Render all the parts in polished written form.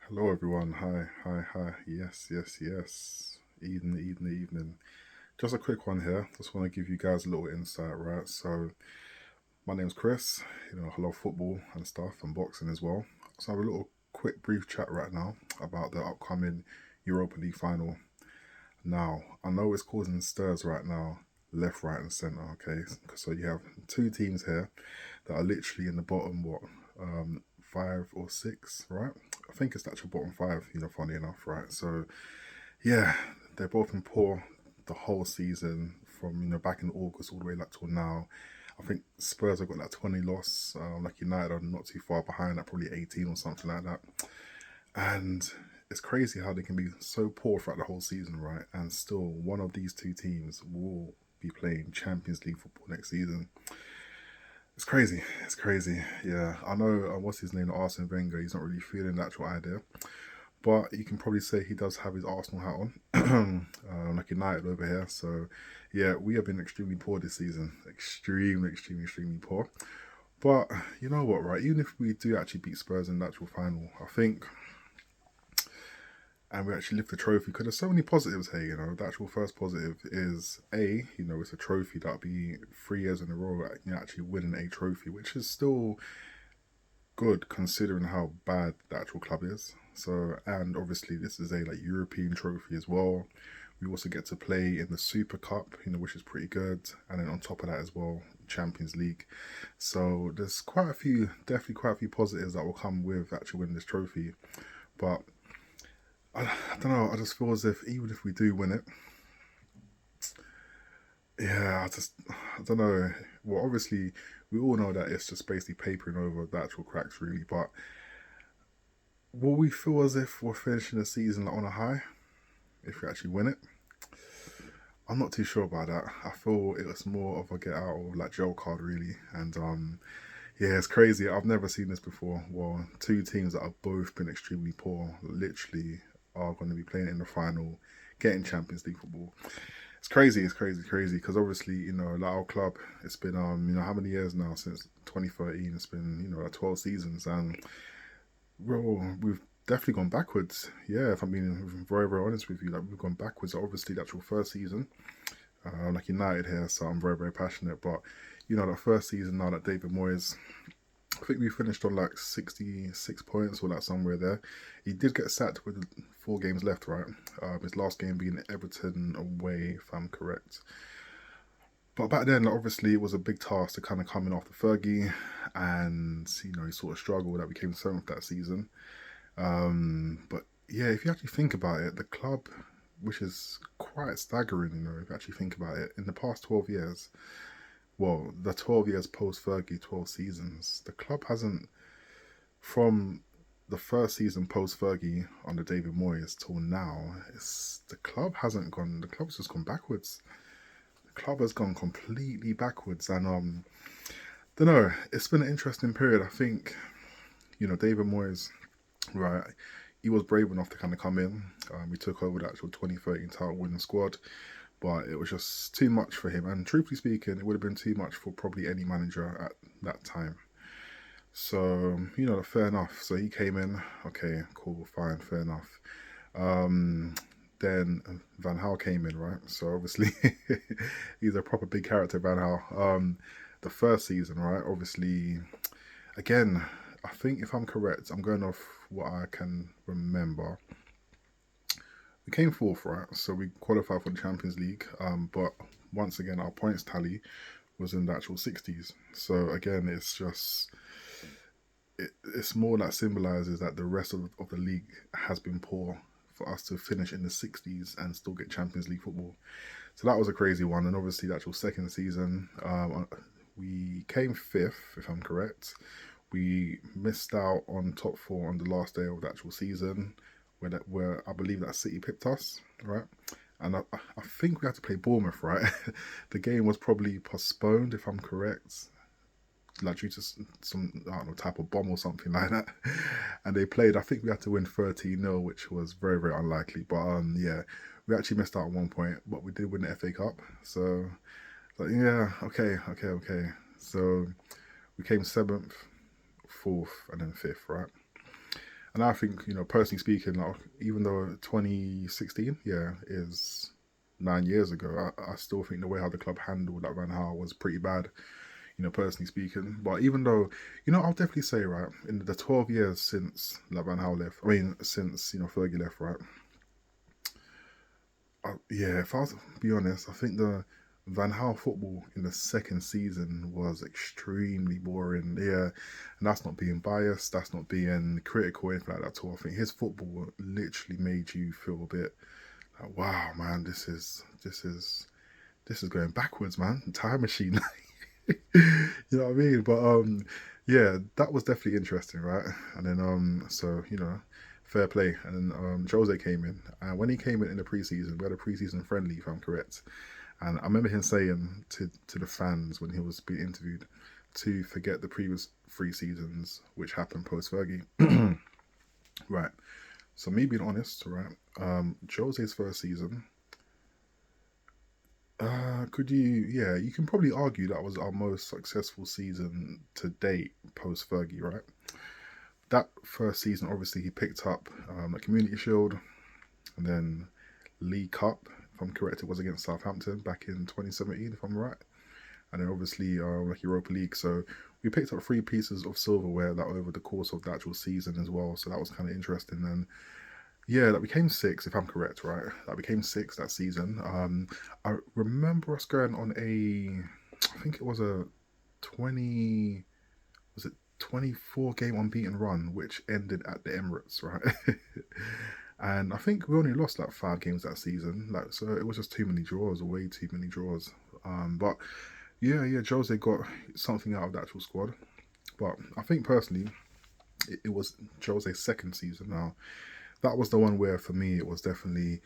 Hello everyone. Hi. Yes. Evening. Just a quick one here. Just want to give you guys a little insight, right? So my name's Chris. I love football and stuff and boxing as well. So I have a little quick brief chat right now about the upcoming Europa League final. Now, I know it's causing stirs right now, left, right, and centre, okay? So you have two teams here that are literally in the bottom, five or six, right? I think it's actually bottom five, funny enough, right? So, yeah, they're both in poor the whole season from, back in August all the way like till now. I think Spurs have got like 20 loss, like United are not too far behind, like probably 18 or something like that. And it's crazy how they can be so poor throughout the whole season, right? And still, one of these two teams will be playing Champions League football next season. It's crazy. It's crazy. Yeah, I know. What's his name? Arsene Wenger. He's not really feeling the actual idea, but you can probably say he does have his Arsenal hat on, like United over here. So, yeah, we have been extremely poor this season. Extremely poor. But you know what, right? Even if we do actually beat Spurs in the actual final, I think and we actually lift the trophy because there's so many positives here. The actual first positive is it's a trophy that'll be 3 years in a row, actually winning a trophy, which is still good considering how bad the actual club is. So, and obviously this is a like European trophy as well. We also get to play in the Super Cup, which is pretty good, and then on top of that as well, Champions League. So there's definitely quite a few positives that will come with actually winning this trophy. But I don't know. I just feel as if even if we do win it, yeah, I don't know. Well, obviously, we all know that it's just basically papering over the actual cracks, really. But will we feel as if we're finishing the season on a high if we actually win it? I'm not too sure about that. I feel it was more of a get out of like jail card, really. And yeah, it's crazy. I've never seen this before. Well, two teams that have both been extremely poor, literally, are going to be playing in the final, getting Champions League football. It's crazy. Because obviously, like our club, it's been how many years now since 2013? It's been like 12 seasons, and well, we've definitely gone backwards. Yeah, if I'm being very honest with you, like we've gone backwards. Obviously, the actual first season, like United here, so I'm very passionate. But that first season now that David Moyes, I think we finished on like 66 points or like somewhere there. He did get sacked with 4 games left, right? His last game being Everton away, if I'm correct. But back then, like, obviously, it was a big task to kind of come in after Fergie, and he sort of struggled that we came seventh that season. But yeah, if you actually think about it, the club, which is quite staggering, if you actually think about it, in the past 12 years, well, the 12 years post Fergie, 12 seasons, the club hasn't, from the first season post Fergie under David Moyes till now, the club's just gone backwards. The club has gone completely backwards, and don't know, it's been an interesting period. I think, David Moyes, right, he was brave enough to kind of come in. We took over the actual 2013 title winning squad, but it was just too much for him. And truthfully speaking, it would have been too much for probably any manager at that time. So, fair enough. So he came in, okay, cool, fine, fair enough. Um, then Van Gaal came in, right? So obviously he's a proper big character, Van Gaal. The first season, right? Obviously, again, I think if I'm correct, I'm going off what I can remember. We came fourth, right? So we qualified for the Champions League. But once again, our points tally was in the actual 60s. So again, it's more that symbolizes that the rest of the league has been poor for us to finish in the 60s and still get Champions League football. So that was a crazy one. And obviously, the actual second season, we came fifth, if I'm correct. We missed out on top four on the last day of the actual season, where I believe that City pipped us, right? And I think we had to play Bournemouth, right? The game was probably postponed, if I'm correct, like due to some I don't know type of bomb or something like that. And they played. I think we had to win 13-0, which was very unlikely. But yeah, we actually missed out at one point, but we did win the FA Cup. So like yeah, okay. So we came seventh, fourth, and then fifth, right? And I think, personally speaking, like, even though 2016, yeah, is 9 years ago, I still think the way how the club handled that Van Gaal was pretty bad, personally speaking. But even though, I'll definitely say, right, in the 12 years since like, Van Gaal left, I mean, since, Fergie left, right, yeah, if I was to be honest, I think the Van Gaal football in the second season was extremely boring. Yeah, and that's not being biased, that's not being critical, or anything like that at all. I think his football literally made you feel a bit like, wow, man, this is going backwards, man. Time machine. You know what I mean? But yeah, that was definitely interesting, right? And then so fair play. And then Jose came in, and when he came in the preseason, we had a preseason friendly, if I'm correct. And I remember him saying to the fans when he was being interviewed to forget the previous 3 seasons which happened post Fergie. Right. So me being honest, right? Jose's first season. Could you? Yeah, you can probably argue that was our most successful season to date post Fergie, right? That first season, obviously, he picked up a Community Shield and then League Cup. If I'm correct, it was against Southampton back in 2017, if I'm right. And then obviously like Europa League. So we picked up 3 pieces of silverware that over the course of the actual season as well. So that was kind of interesting. And yeah, that became six, if I'm correct, right? That became six that season. I remember us going on I think it was a 20, was it 24 game unbeaten run, which ended at the Emirates, right? And I think we only lost like 5 games that season. Like, so it was just too many draws, way too many draws. But yeah, Jose got something out of the actual squad. But I think personally, it was Jose's second season now. That was the one where for me it was definitely,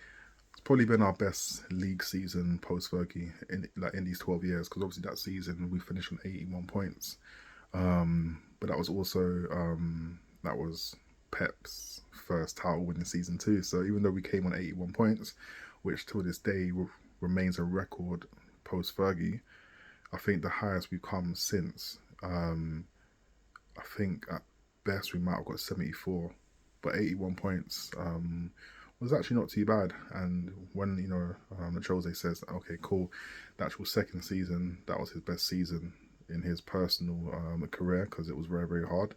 it's probably been our best league season post Fergie in these 12 years, because obviously that season we finished on 81 points. But that was also that was Pep's first title winning season too. So even though we came on 81 points, which to this day remains a record post Fergie, I think the highest we've come since. I think at best we might have got 74, but 81 points was actually not too bad. And when Jose says, okay, cool, the actual second season, that was his best season in his personal career, because it was very, very hard,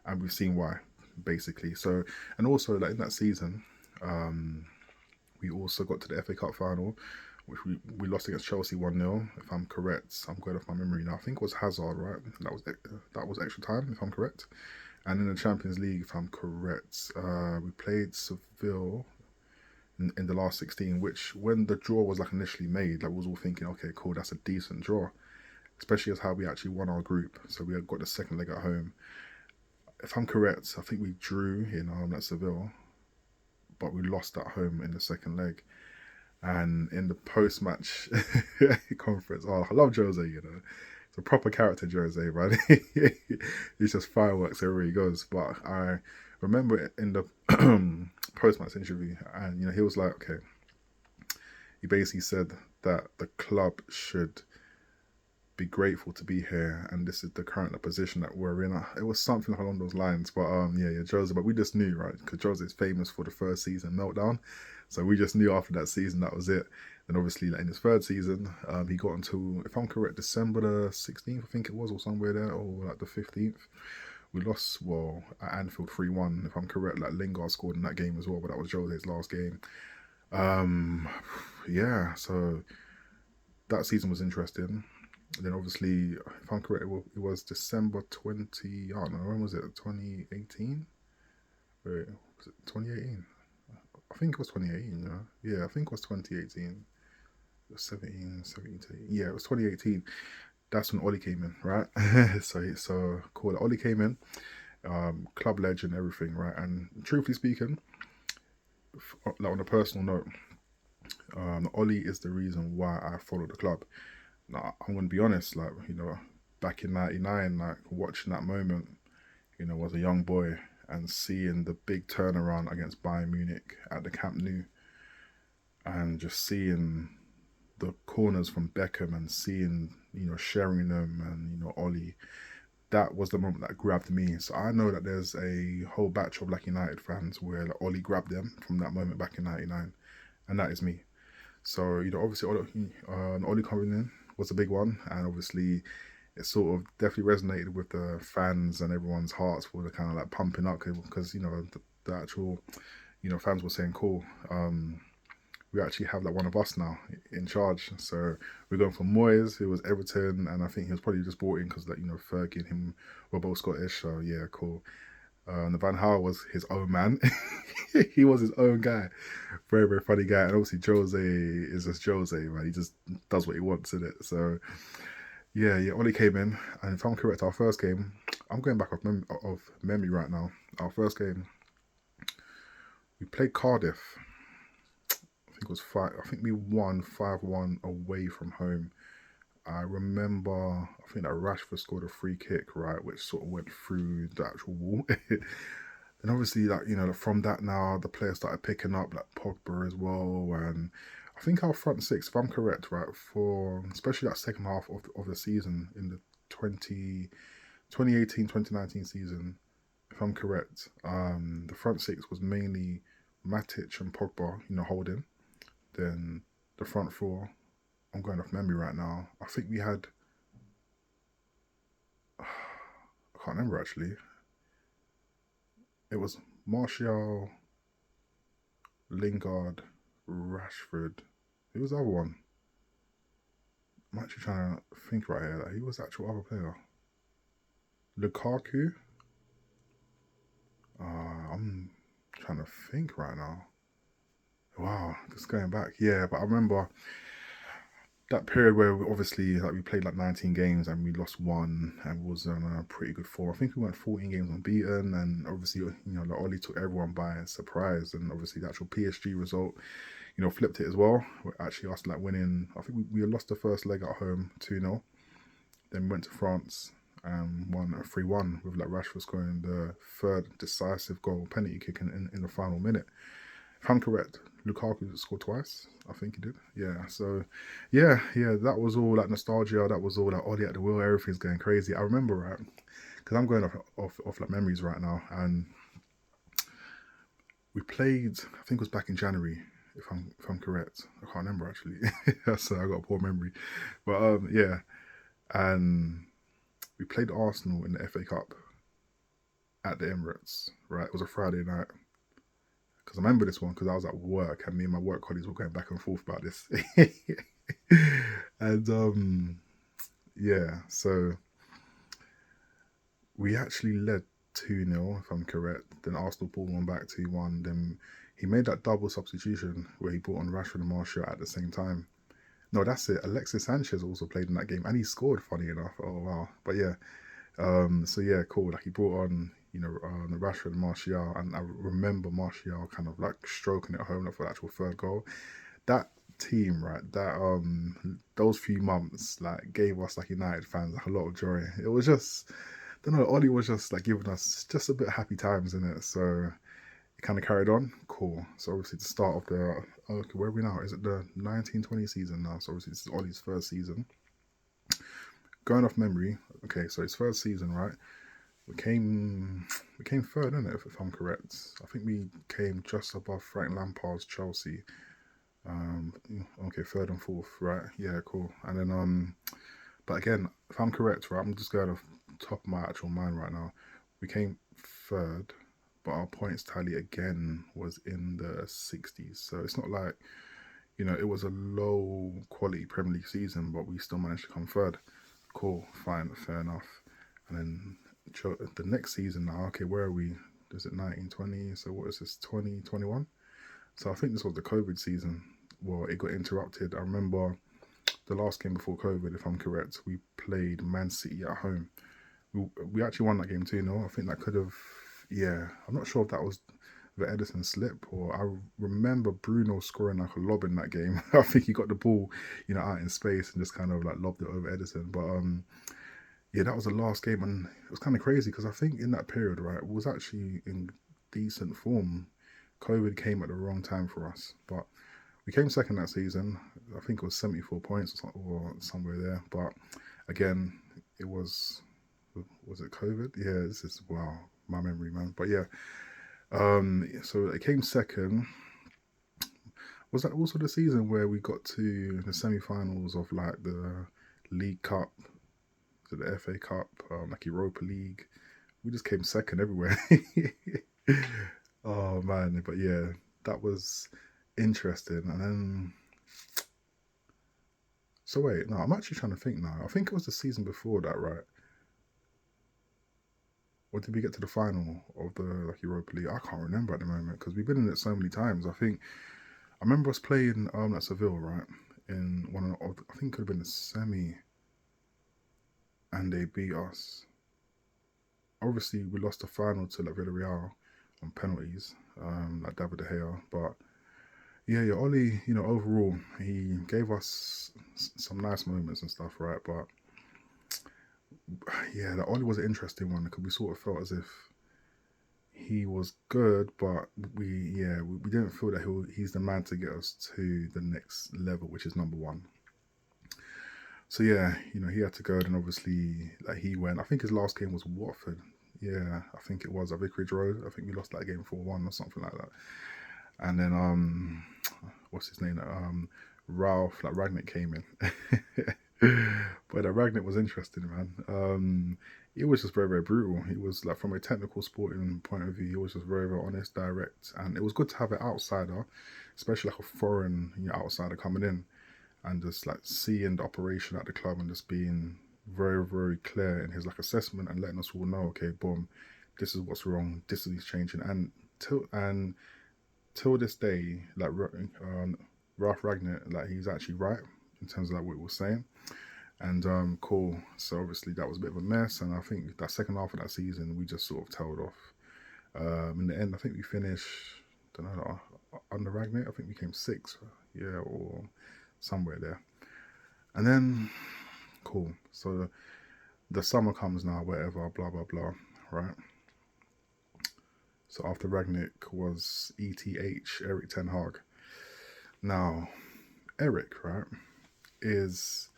and we've seen why, basically. So, and also like in that season, we also got to the FA Cup final, which we lost against Chelsea 1-0. If I'm correct, I'm going off my memory now. I think it was Hazard, right? That was extra time, if I'm correct. And in the Champions League, if I'm correct, we played Seville in the last 16, which when the draw was like initially made, like we was all thinking, okay, cool, that's a decent draw, especially as how we actually won our group. So we had got the second leg at home. If I'm correct, I think we drew in at Seville, but we lost at home in the second leg. And in the post-match conference, oh, I love Jose. It's a proper character, Jose, right? He's just fireworks everywhere he goes. But I remember in the post-match interview, and he was like, okay, he basically said that the club should be grateful to be here, and this is the current position that we're in. It was something along those lines. But yeah, Jose. But we just knew, right? Because Jose is famous for the first season meltdown, so we just knew after that season that was it. And obviously, like in his third season, he got until, if I'm correct, December the 16th, I think it was, or somewhere there, or like the 15th. We lost, well, at Anfield 3-1, if I'm correct. Like Lingard scored in that game as well, but that was Jose's last game. Yeah, so that season was interesting. And then obviously, if I'm correct, it was December 20. I don't know, when was it? 2018? Wait, was it 2018? I think it was 2018. Yeah, I think it was 2018. 17. Yeah, it was 2018. That's when Ollie came in, right? so cool. Ollie came in, club legend, everything, right? And truthfully speaking, like on a personal note, Ollie is the reason why I follow the club. Now, I'm gonna be honest, like back in '99, like watching that moment, as a young boy and seeing the big turnaround against Bayern Munich at the Camp Nou, and just seeing the corners from Beckham and seeing, sharing them and, Ollie. that was the moment that grabbed me. So I know that there's a whole batch of like United fans where like Ollie grabbed them from that moment back in '99, and that is me. So obviously, Ollie coming in was a big one, and obviously, it sort of definitely resonated with the fans and everyone's hearts were kind of like pumping up because the actual fans were saying, "Cool, we actually have like one of us now in charge." So we're going for Moyes, who was Everton, and I think he was probably just brought in because like Fergie and him were both Scottish. So yeah, cool. And Van Gaal was his own man. He was his own guy. Very, very funny guy. And obviously Jose is just Jose, man. He just does what he wants in it. So yeah, yeah. Ollie came in, and if I'm correct, our first game. I'm going back of memory right now. Our first game, we played Cardiff. I think it was five. I think we won 5-1 away from home. I remember, I think that Rashford scored a free kick, right, which sort of went through the actual wall. And obviously, like from that now, the players started picking up, like Pogba as well, and I think our front six, if I'm correct, right, for especially that second half of the season in the 2018-2019 season, if I'm correct, the front six was mainly Matic and Pogba, holding. Then the front four, I'm going off memory right now. I think we had, I can't remember actually. It was Martial, Lingard, Rashford. Who was the other one? I'm actually trying to think right here. Like, who was the actual other player? Lukaku? I'm trying to think right now. Wow, just going back. Yeah, but I remember that period where obviously like we played like 19 games and we lost one and was on a pretty good form. I think we went 14 games unbeaten, and obviously like Ollie took everyone by surprise, and obviously the actual PSG result flipped it as well. We're actually us like winning. I think we lost the first leg at home 2-0. Then we went to France and won a 3-1 with like Rashford scoring the third decisive goal, penalty kick in the final minute. If I'm correct, Lukaku scored twice. I think he did. Yeah. So, yeah, yeah, that was all like nostalgia. That was all like Ollie at the wheel. Everything's going crazy. I remember, right? Because I'm going off like memories right now, and we played. I think it was back in January. If I'm correct, I can't remember actually. So I got a poor memory, but yeah, and we played Arsenal in the FA Cup at the Emirates. Right, it was a Friday night. Because I remember this one because I was at work and me and my work colleagues were going back and forth about this. And yeah, so we actually led 2-0, if I'm correct. Then Arsenal pulled one back 2-1. Then he made that double substitution where he brought on Rashford and Martial at the same time. No, that's it. Alexis Sanchez also played in that game and he scored, funny enough. Oh, wow. But yeah, so yeah, cool. Like he brought on, the Rashford and Martial, and I remember Martial kind of like stroking it home for the actual third goal. That team, right? That those few months like gave us like United fans like a lot of joy. It was just, I don't know, Ollie was just like giving us just a bit of happy times in it. So it kind of carried on. Cool. So obviously the start of the okay, where are we now? Is it the 1920 season now? So obviously this is Ollie's first season. Going off memory, okay, so his first season, right? We came third, in it, if I'm correct. I think we came just above Frank Lampard's Chelsea. Um, okay, third and fourth, right? Yeah, cool. And then but again, if I'm correct, right, I'm just going off the top of my actual mind right now. We came third, but our points tally again was in the 60s. So it's not like it was a low quality Premier League season, but we still managed to come third. Cool, fine, fair enough. And then the next season now, okay, where are we? Is it 1920? So what is this, 2021? So I think this was the COVID season. Well, it got interrupted. I remember the last game before COVID, if I'm correct, we played Man City at home. We actually won that game 2-0. I think that could have, yeah, I'm not sure if that was the Edison slip, or I remember Bruno scoring like a lob in that game. I think he got the ball, out in space and just kind of like lobbed it over Edison. But yeah, that was the last game, and it was kind of crazy because I think in that period, right, it was actually in decent form. COVID came at the wrong time for us, but we came second that season. I think it was 74 points or somewhere there. But again, it was Was it COVID? Yeah, this is wow, my memory, man. But yeah, so it came second. Was that also the season where we got to the semi-finals of like the League Cup, to the FA Cup, like Europa League? We just came second everywhere. Oh man, but yeah, that was interesting. And then, so wait, no, I'm actually trying to think now. I think it was the season before that, right? Or did we get to the final of the like Europa League? I can't remember at the moment because we've been in it so many times. I remember us playing at Seville, right? In one of I think it could have been a semi, and they beat us. Obviously, we lost the final to like Villarreal on penalties, like David De Gea. But yeah, yeah, Ollie, overall, he gave us some nice moments and stuff, right? But yeah, the Ollie was an interesting one because we sort of felt as if he was good, but we didn't feel that he's the man to get us to the next level, which is number one. So yeah, he had to go. Then obviously, like he went. I think his last game was Watford. Yeah, I think it was at Vicarage Road. I think we lost that game 4-1 or something like that. And then what's his name? Ralph, like Ragnick came in. But Ragnick was interesting, man. It was just very, very brutal. He was like from a technical sporting point of view, he was just very, very honest, direct, and it was good to have an outsider, especially like a foreign outsider coming in and just like seeing the operation at the club and just being very, very clear in his like assessment and letting us all know, okay, boom, this is what's wrong, this is changing, and till this day, like Ralph Ragnar, like he's actually right in terms of like what we were saying. And cool. So obviously that was a bit of a mess, and I think that second half of that season we just sort of tailed off. In the end, I think we finished, don't know, under Ragnar. I think we came sixth, yeah, or somewhere there. And then cool. So the summer comes now, whatever, blah blah blah, right? So after Ragnick was ETH Eric Ten Hag. Now Eric, right, is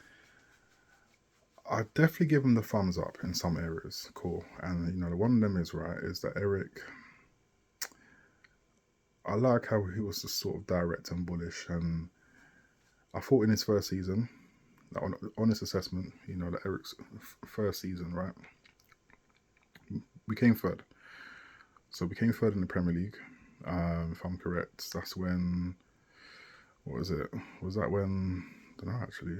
I definitely give him the thumbs up in some areas. Cool. And the one of them is right is that Eric, I like how he was just sort of direct and bullish. And I thought in his first season, like on honest assessment, that Eric's first season, right, we came third. So we came third in the Premier League. If I'm correct, that's when, what was it? Was that when, I don't know actually.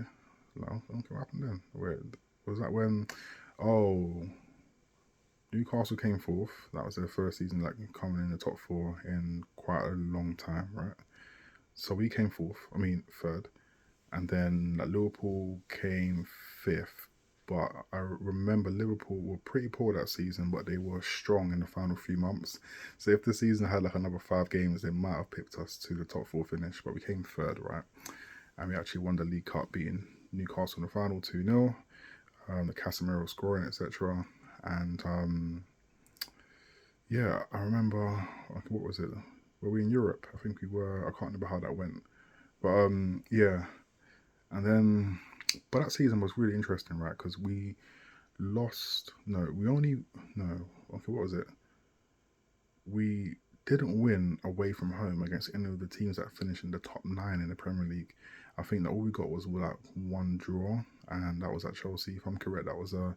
No, I don't think what happened then. Where was that when? Oh, Newcastle came fourth. That was their first season, like coming in the top four in quite a long time, right? So we came fourth. I mean third, and then like, Liverpool came fifth. But I remember Liverpool were pretty poor that season, but they were strong in the final few months. So if the season had like another 5 games, they might have picked us to the top four finish. But we came third, right? And we actually won the League Cup, beating Newcastle in the final 2-0. The Casemiro scoring, etc. And yeah, I remember. What was it? Were we in Europe? I think we were. I can't remember how that went. But yeah. And then, but that season was really interesting, right? Because we lost. No, we only. No. Okay, what was it? We didn't win away from home against any of the teams that finished in the top nine in the Premier League. I think that all we got was like one draw, and that was at Chelsea. If I'm correct, that was a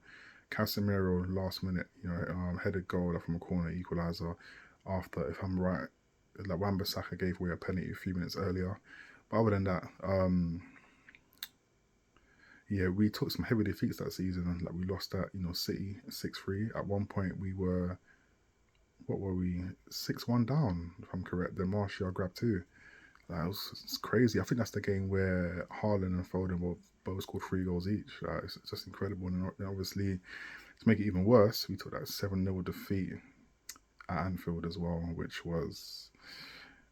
Casemiro last minute, headed goal from a corner equaliser. After, if I'm right, like Wan-Bissaka gave away a penalty a few minutes earlier. But other than that, yeah, we took some heavy defeats that season, and like we lost that, City 6-3. At one point, we were, what were we, 6-1 down, if I'm correct. Then Martial grabbed two. That was it's crazy. I think that's the game where Haaland and Foden both scored 3 goals each. It's just incredible. And obviously, to make it even worse, we took that 7-0 defeat at Anfield as well, which was,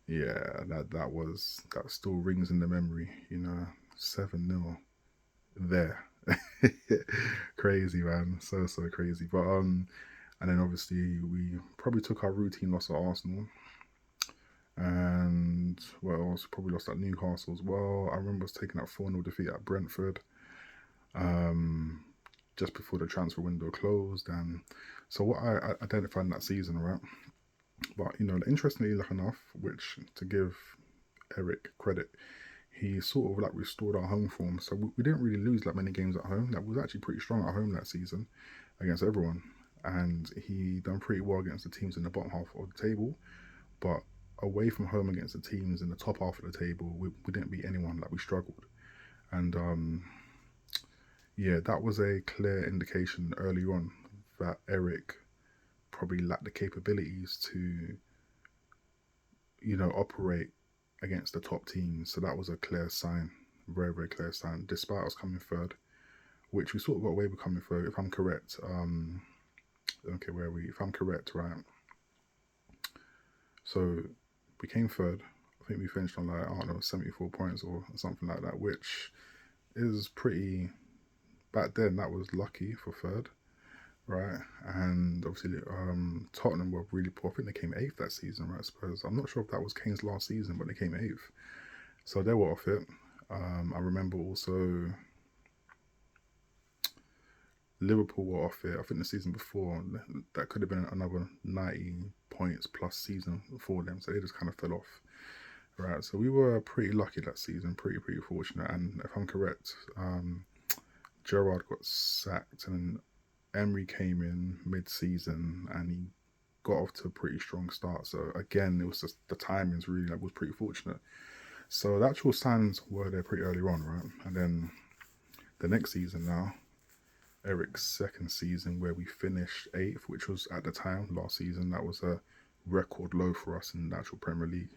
yeah, that still rings in the memory. 7-0 there. Crazy, man. So so crazy. But and then obviously we probably took our routine loss at Arsenal. And what else? Probably lost at Newcastle as well. I remember us taking that 4-0 defeat at Brentford. Um, just before the transfer window closed. And so what I identified in that season, right? But interestingly enough, which to give Eric credit, he sort of like restored our home form. So we didn't really lose that many games at home. That was actually pretty strong at home that season against everyone. And he done pretty well against the teams in the bottom half of the table. But away from home against the teams in the top half of the table, we didn't beat anyone. Like we struggled. And yeah, that was a clear indication early on that Eric probably lacked the capabilities to, operate against the top teams. So that was a clear sign, very, very clear sign, despite us coming third, which we sort of got away with coming third, if I'm correct. Okay, where are we? If I'm correct, right? So we came third. I think we finished on like, I don't know, 74 points or something like that, which is pretty, back then, that was lucky for third, right? And obviously, Tottenham were really poor. I think they came eighth that season, right? I suppose. I'm not sure if that was Kane's last season, but they came eighth. So they were off it. I remember also Liverpool were off it. I think the season before, that could have been another 90 points plus season for them. So they just kind of fell off. Right. So we were pretty lucky that season, pretty fortunate. And if I'm correct, Gerrard got sacked and Emery came in mid-season and he got off to a pretty strong start. So again, it was just the timings really was pretty fortunate. So the actual signs were there pretty early on, right? And then the next season now, Eric's second season where we finished eighth, which was at the time last season, that was a record low for us in the actual Premier League.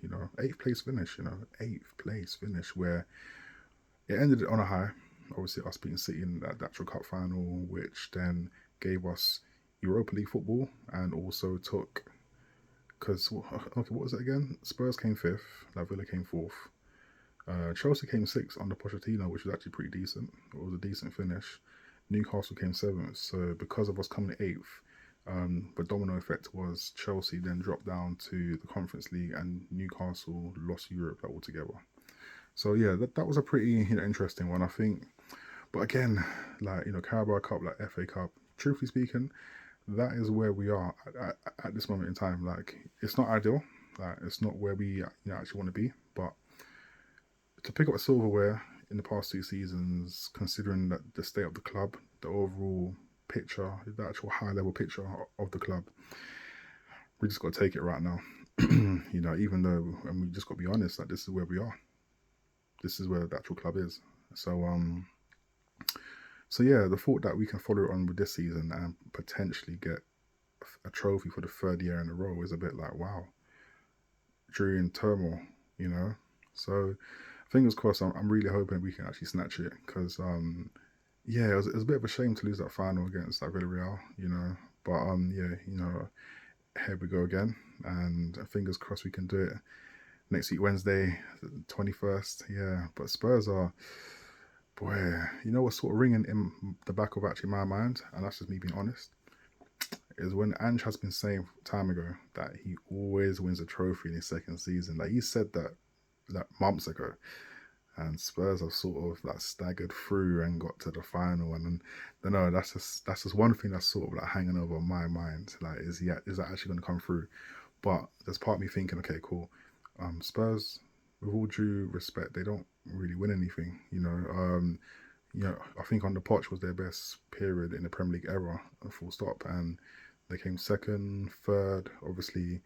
Eighth place finish. Eighth place finish where it ended on a high. Obviously, us beating City in that actual cup final, which then gave us Europa League football and also took. Because okay, what was it again? Spurs came fifth, La Villa came fourth. Chelsea came sixth under Pochettino, which was actually pretty decent. It was a decent finish. Newcastle came seventh. So because of us coming eighth, the domino effect was Chelsea then dropped down to the Conference League and Newcastle lost Europe altogether. So yeah, that was a pretty interesting one, I think. But again, like Carabao Cup, like FA Cup. Truthfully speaking, that is where we are at this moment in time. Like it's not ideal. Like it's not where we actually want to be. But to pick up a silverware in the past two seasons, considering that the state of the club, the overall picture, the actual high level picture of the club, we just got to take it right now. Even though, and we just got to be honest, like this is where we are. This is where the actual club is. So yeah, the thought that we can follow it on with this season and potentially get a trophy for the third year in a row is a bit like wow, during turmoil, you know. So fingers crossed. I'm really hoping we can actually snatch it because yeah, it was a bit of a shame to lose that final against that Villarreal, But yeah, here we go again, and fingers crossed we can do it next week Wednesday, 21st. Yeah, but Spurs are, boy, what's sort of ringing in the back of actually my mind, and that's just me being honest, is when Ange has been saying time ago that he always wins a trophy in his second season. Like he said that like months ago, and Spurs have sort of like staggered through and got to the final. And then no, that's just one thing that's sort of like hanging over my mind. Like, is that actually going to come through? But there's part of me thinking, okay, cool. Spurs, with all due respect, they don't really win anything. I think under Poch was their best period in the Premier League era, full stop. And they came second, third. Obviously,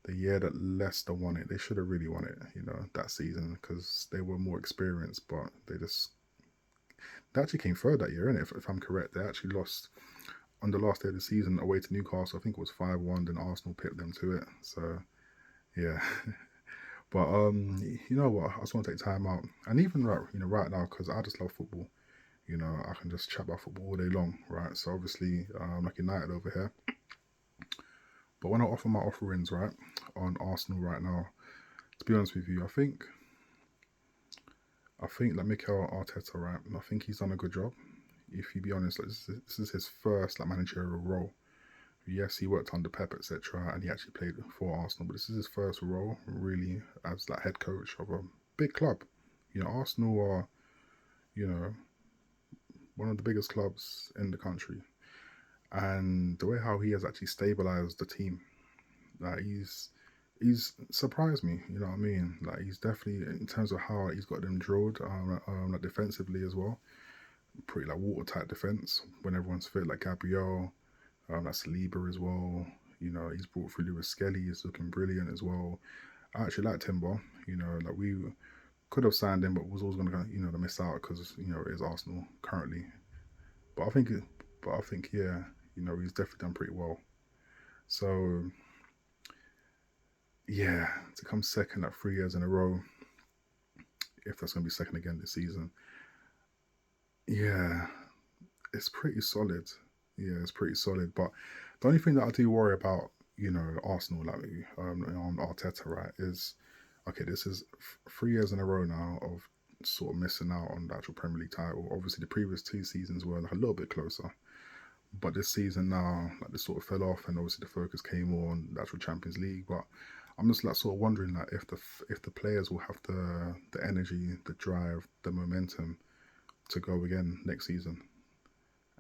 the year that Leicester won it, they should have really won it, that season because they were more experienced, but they actually came third that year, innit? If I'm correct. They actually lost on the last day of the season away to Newcastle. I think it was 5-1, then Arsenal pipped them to it. So, yeah. But, you know what? I just want to take time out. And even right now, because I just love football. I can just chat about football all day long, right? So obviously, I'm like United over here. But when I offer my offerings, right, on Arsenal right now, to be honest with you, I think like Mikel Arteta, right, I think he's done a good job. If you be honest, like this is his first like managerial role. Yes, he worked under Pep, etc., and he actually played for Arsenal, but this is his first role really as like head coach of a big club. Arsenal are, you know, one of the biggest clubs in the country, and the way how he has actually stabilized the team, like he's surprised me. You know what I mean? Like he's definitely in terms of how he's got them drilled, like defensively as well. Pretty like watertight defense when everyone's fit, like Gabriel, that's Saliba as well. You know, he's brought through Lewis Skelly. He's looking brilliant as well. I actually like Timber. You know, like we could have signed him, but was always going to, to miss out because it is Arsenal currently. But I think, yeah, he's definitely done pretty well. So yeah, to come second like 3 years in a row, if that's going to be second again this season, yeah, it's pretty solid. Yeah, it's pretty solid. But the only thing that I do worry about, Arsenal, like on Arteta, right, is okay. This is 3 years in a row now of sort of missing out on the actual Premier League title. Obviously, the previous 2 seasons were like a little bit closer, but this season now, like this sort of fell off, and obviously the focus came more on the actual Champions League. But I'm just like sort of wondering like if the players will have the energy, the drive, the momentum to go again next season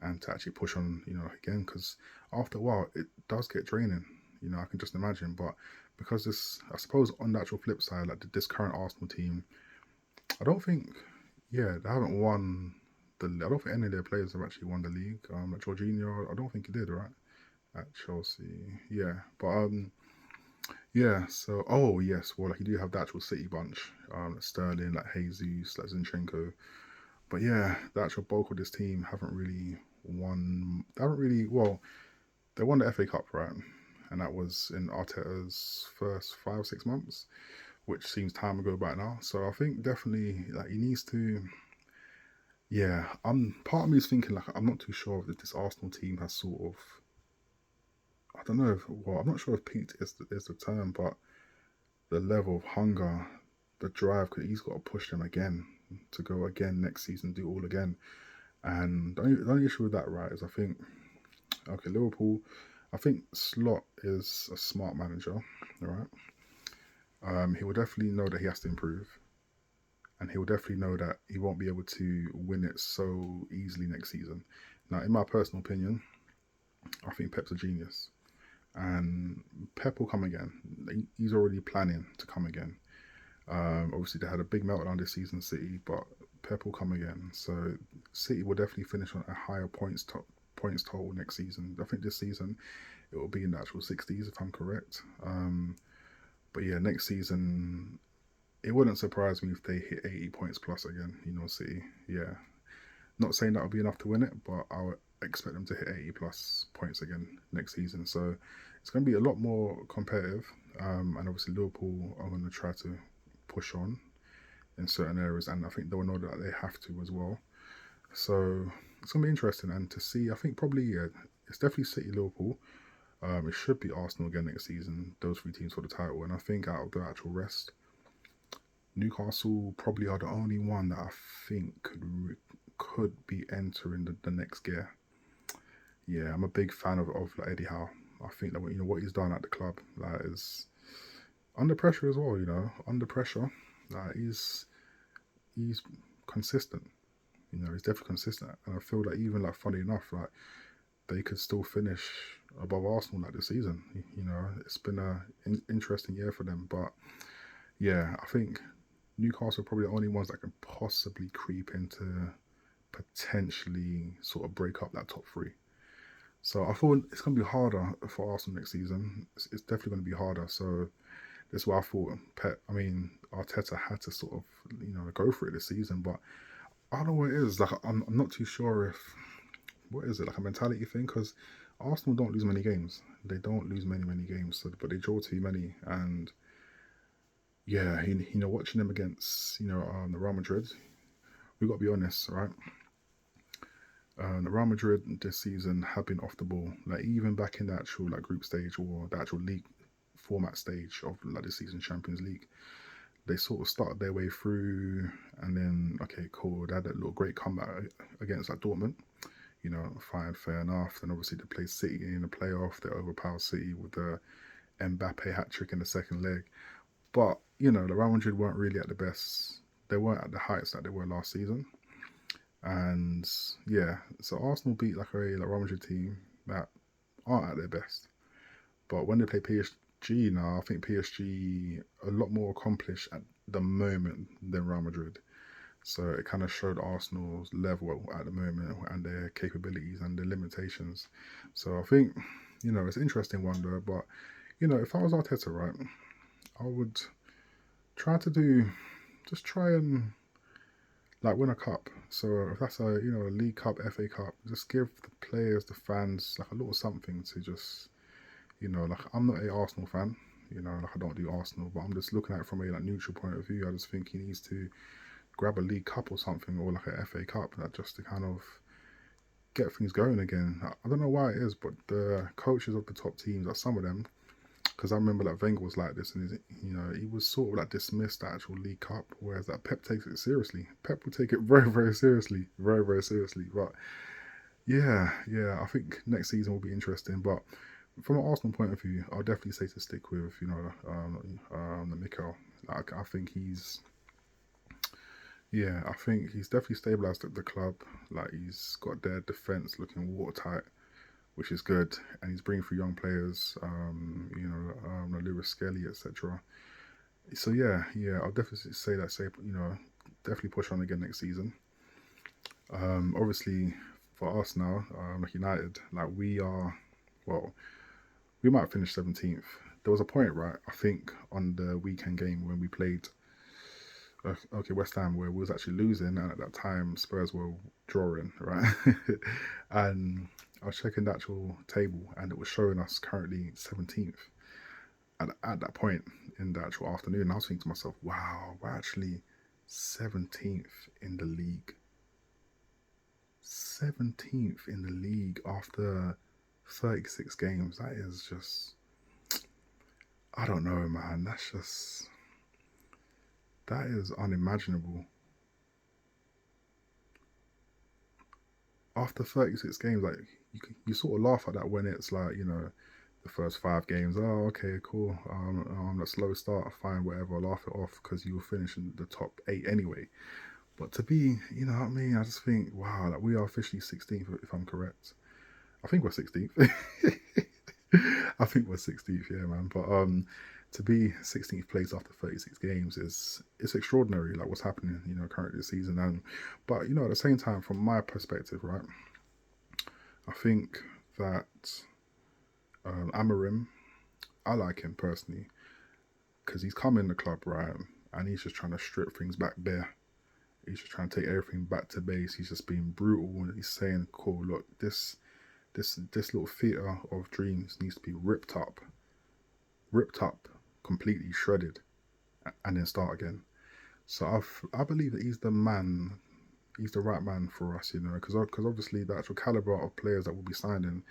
and to actually push on, again, because after a while it does get draining. I can just imagine. But because this, I suppose, on the actual flip side, like this current Arsenal team, I don't think, yeah, they haven't won the. I don't think any of their players have actually won the league. Like Jorginho, I don't think he did, right? At Chelsea, yeah, but yeah. So, oh yes, well, like you do have the actual City bunch, Sterling, like Jesus, like Zinchenko. But yeah, the actual bulk of this team haven't really won. They haven't really. Well, they won the FA Cup, right? And that was in Arteta's first 5 6 months, which seems time ago back now. So I think definitely like he needs to. Yeah, part of me is thinking like I'm not too sure if this Arsenal team has sort of. I don't know if, well, I'm not sure if peaked is the term, but the level of hunger, the drive, because he's got to push them again to go again next season, do all again. And the only issue with that, right, is I think, okay, Liverpool, I think Slot is a smart manager, all right? He will definitely know that he has to improve, and he will definitely know that he won't be able to win it so easily next season. Now, in my personal opinion, I think Pep's a genius, and Pep will come again. He's already planning to come again. Obviously, they had a big meltdown this season, City, but Pep will come again. So City will definitely finish on a higher points total next season. I think this season it will be in the actual 60s if I'm correct. But yeah, next season it wouldn't surprise me if they hit 80 points plus again. City. Yeah, not saying that will be enough to win it, but I would expect them to hit 80 plus points again next season. So it's going to be a lot more competitive. And obviously Liverpool are going to try to push on in certain areas, and I think they'll know that they have to as well. So it's gonna be interesting, and to see. I think probably, yeah, it's definitely City, Liverpool. It should be Arsenal again next season. Those three teams for the title, and I think out of the actual rest, Newcastle probably are the only one that I think could be entering the next gear. Yeah, I'm a big fan of like Eddie Howe. I think that what he's done at the club, like, is under pressure as well. Under pressure, like he's consistent. He's definitely consistent, and I feel like even like funny enough, like they could still finish above Arsenal like this season. It's been a interesting year for them, but yeah, I think Newcastle are probably the only ones that can possibly creep into potentially sort of break up that top three. So I thought it's going to be harder for Arsenal next season. It's definitely going to be harder. So that's why I thought Arteta had to sort of go for it this season, but I don't know what it is. Like I'm not too sure if what is it, like a mentality thing, because Arsenal don't lose many games. They don't lose many games, so, but they draw too many. And yeah, watching them against the Real Madrid, we got to be honest, right? The Real Madrid this season have been off the ball. Like even back in the actual like group stage or the actual league format stage of like this season Champions League, they sort of started their way through, and then okay, cool. They had that little great comeback against like Dortmund. Fine, fair enough. Then obviously they played City in the playoff. They overpowered City with the Mbappe hat trick in the second leg. But the Real Madrid weren't really at the best. They weren't at the heights that they were last season. And yeah, so Arsenal beat like Real Madrid team that aren't at their best. But when they play PSG now, I think PSG a lot more accomplished at the moment than Real Madrid. So it kind of showed Arsenal's level at the moment and their capabilities and their limitations. So I think, it's an interesting one though. But, if I was Arteta, right, I would try to just try and like win a cup. So if that's a League Cup, FA Cup, just give the players, the fans, like a little something to just, like I'm not a Arsenal fan. Like I don't do Arsenal, but I'm just looking at it from a like neutral point of view. I just think he needs to grab a League Cup or something, or like a FA Cup, that just to kind of get things going again. I don't know why it is, but the coaches of the top teams, like some of them, because I remember that Wenger was like this, and he was sort of like dismissed the actual League Cup, whereas that Pep takes it seriously. Pep will take it very, very seriously, very, very seriously. But yeah, yeah, I think next season will be interesting. But from an Arsenal point of view, I'll definitely say to stick with the Mikel. Like, I think he's definitely stabilised the club. Like he's got their defence looking watertight, which is good, and he's bringing through young players, Lewis Skelly, etc. So yeah, I'll definitely say that. Definitely push on again next season. Obviously, for us now, like United, like well, we might finish 17th. There was a point, right? I think on the weekend game when we played, West Ham, where we was actually losing, and at that time Spurs were drawing, right? And I was checking the actual table, and it was showing us currently 17th. At that point in the actual afternoon, I was thinking to myself, "Wow, we're actually 17th in the league. 17th in the league after 36 games. That is just, I don't know, man. That is unimaginable. After 36 games, like, you sort of laugh at that when it's like, the first 5 games. Oh, okay, cool. A slow start, fine, whatever. I'll laugh it off because you will finish in the top 8 anyway. But to be, you know what I mean? I just think, wow, like we are officially 16th, if I'm correct. I think we're 16th. I think we're 16th, yeah, man. But to be 16th place after 36 games is it's extraordinary. Like what's happening, currently this season. And but at the same time, from my perspective, right, I think that Amarim, I like him personally because he's come in the club, right, and he's just trying to strip things back bare. He's just trying to take everything back to base. He's just being brutal, and he's saying, "Cool, look, this little theater of dreams needs to be ripped up, completely shredded, and then start again." So I believe that he's the man. He's the right man for us, because obviously the actual caliber of players that will be signing,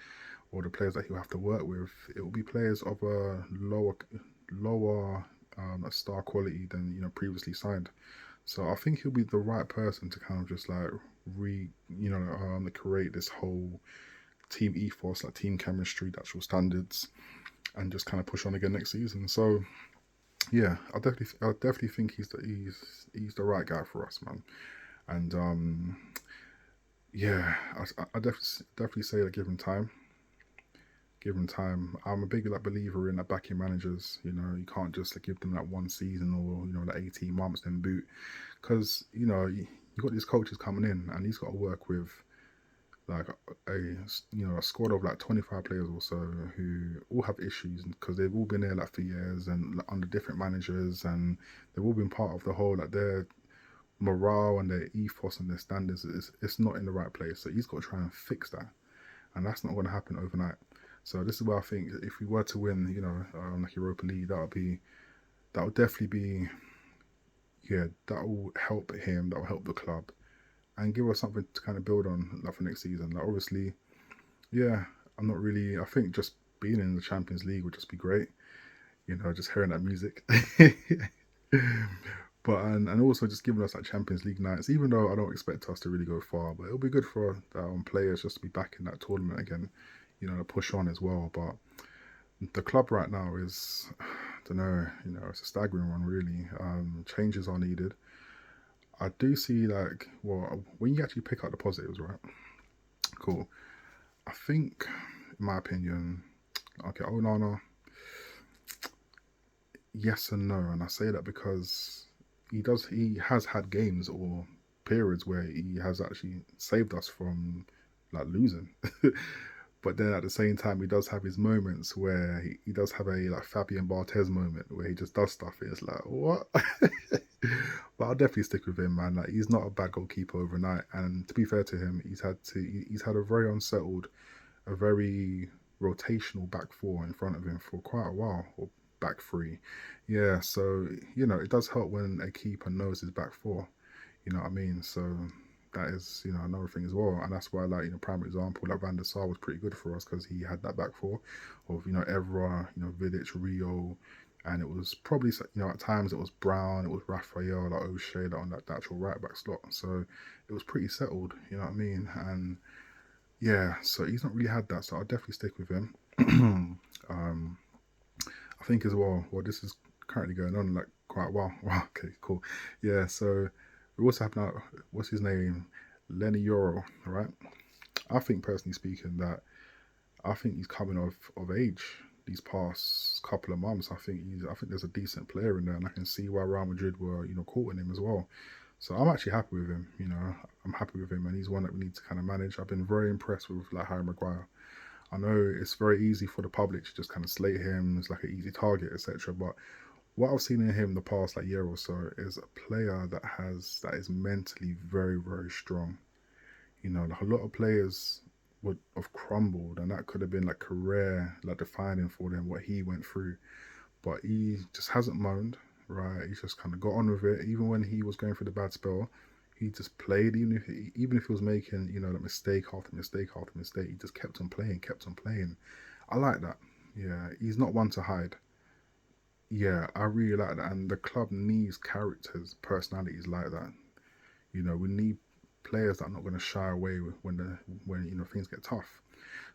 or the players that he'll have to work with, it will be players of a lower star quality than previously signed. So I think he'll be the right person to kind of just like create this whole team ethos, like team chemistry, the actual standards, and just kind of push on again next season. So yeah, I definitely think he's the right guy for us, man. And yeah, I definitely say that give him time. I'm a big like believer in that backing managers. You can't just like give them that one season or like 18 months then boot, because you got these coaches coming in and he's got to work with like a squad of like 25 players or so who all have issues because they've all been there like for years and like, under different managers, and they've all been part of the whole like their morale and their ethos and their standards it's not in the right place. So he's got to try and fix that, and that's not going to happen overnight. So this is where I think if we were to win, like Europa League, that would definitely be, yeah, that will help him, that will help the club, and give us something to kind of build on like for next season. Like obviously, yeah, I'm not really. I think just being in the Champions League would just be great. Just hearing that music. But and also just giving us like Champions League nights, even though I don't expect us to really go far, but it'll be good for players just to be back in that tournament again, to push on as well. But the club right now is, I don't know, it's a staggering one really. Changes are needed. I do see like, well, when you actually pick out the positives, right? Cool. I think, in my opinion, okay, Onana, yes and no, and I say that because he has had games or periods where he has actually saved us from like losing. But then at the same time, he does have his moments where he does have a like Fabian Barthez moment where he just does stuff. It's like what? But I'll definitely stick with him, man. Like he's not a bad goalkeeper overnight, and to be fair to him, he's had a very unsettled, a very rotational back four in front of him for quite a while, or back three. Yeah, so it does help when a keeper knows his back four. You know what I mean? So that is, another thing as well. And that's why, like, prime example, like Van der Sar was pretty good for us because he had that back four of, Evra, Vidic, Rio. And it was probably, at times it was Brown, it was Raphael, like O'Shea, like on that actual right back slot. So it was pretty settled, you know what I mean? And yeah, so he's not really had that. So I'll definitely stick with him. um, I think as well, this is currently going on like quite a while. Wow, okay, cool. Yeah, so we also have now, what's his name? Lenny Yoro, right? I think, personally speaking, that I think he's coming of age these past couple of months. I think there's a decent player in there, and I can see why Real Madrid were, courting him as well. So I'm actually happy with him. I'm happy with him, and he's one that we need to kind of manage. I've been very impressed with like Harry Maguire. I know it's very easy for the public to just kind of slate him as like an easy target, etc. But what I've seen in him the past like year or so is a player that is mentally very, very strong. Like a lot of players would have crumbled, and that could have been like career like defining for them what he went through. But he just hasn't moaned, right? He's just kind of got on with it. Even when he was going through the bad spell, he just played. Even if he was making like mistake after mistake after mistake, he just kept on playing, kept on playing. I like that. Yeah, he's not one to hide. Yeah, I really like that, and the club needs characters, personalities like that. We need players that are not going to shy away when things get tough.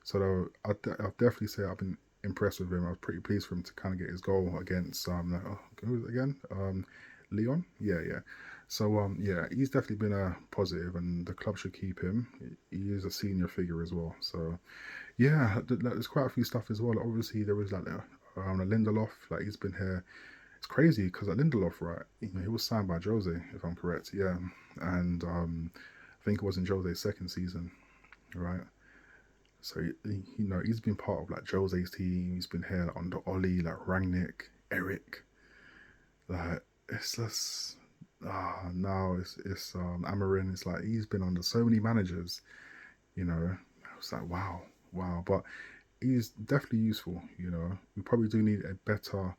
So I'll definitely say I've been impressed with him. I was pretty pleased for him to kind of get his goal against who was it again? Leon. Yeah, yeah. So yeah, he's definitely been a positive, and the club should keep him. He is a senior figure as well. So yeah, there's quite a few stuff as well. Like, obviously, there was like Lindelof. Like he's been here. It's crazy because Lindelof, right? He was signed by Jose, if I'm correct. Yeah, and I think it was in Jose's second season, right? So he's been part of like Jose's team. He's been here like, under Oli, like Rangnick, Eric. Like it's just now it's Amarin. It's like he's been under so many managers. I was like wow, wow. But he's definitely useful. We probably do need a better,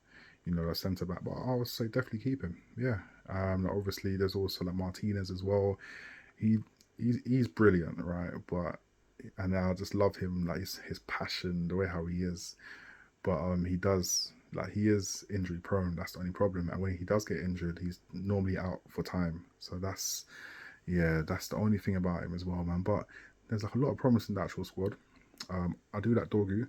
a centre back. But I would say definitely keep him. Yeah. Like, obviously, there's also like Martinez as well. He he's brilliant, right? But and I just love him, like his passion, the way how he is. But he does like he is injury prone. That's the only problem. And when he does get injured, he's normally out for time. So that's the only thing about him as well, man. But there's like a lot of promise in the actual squad. I do like Dorgu.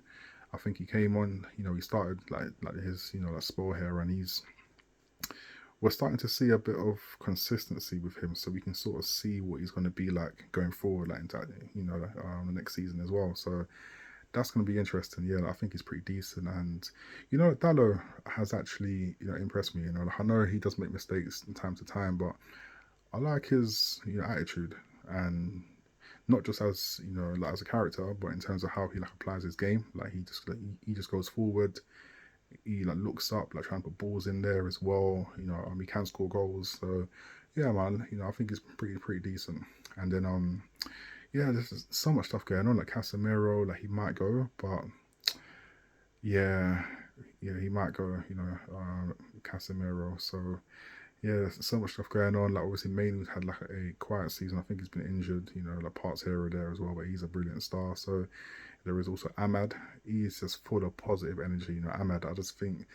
I think he came on. He started like his like spell here, and we're starting to see a bit of consistency with him, so we can sort of see what he's going to be like going forward, like into the next season as well. So that's going to be interesting. Yeah, I think he's pretty decent, and Dallo has actually impressed me. Like, I know he does make mistakes from time to time, but I like his attitude, and not just as like as a character, but in terms of how he like applies his game. Like he just goes forward. He like looks up, like trying to put balls in there as well. He can score goals. So yeah, man. I think he's pretty decent. And then yeah, there's so much stuff going on. Like Casemiro, like he might go, but yeah, yeah, he might go. Casemiro. So yeah, there's so much stuff going on. Like obviously, Mainoo's had like a quiet season. I think he's been injured. Like parts here or there as well. But he's a brilliant star. So there is also Ahmad. He's just full of positive energy. Ahmad. I just think,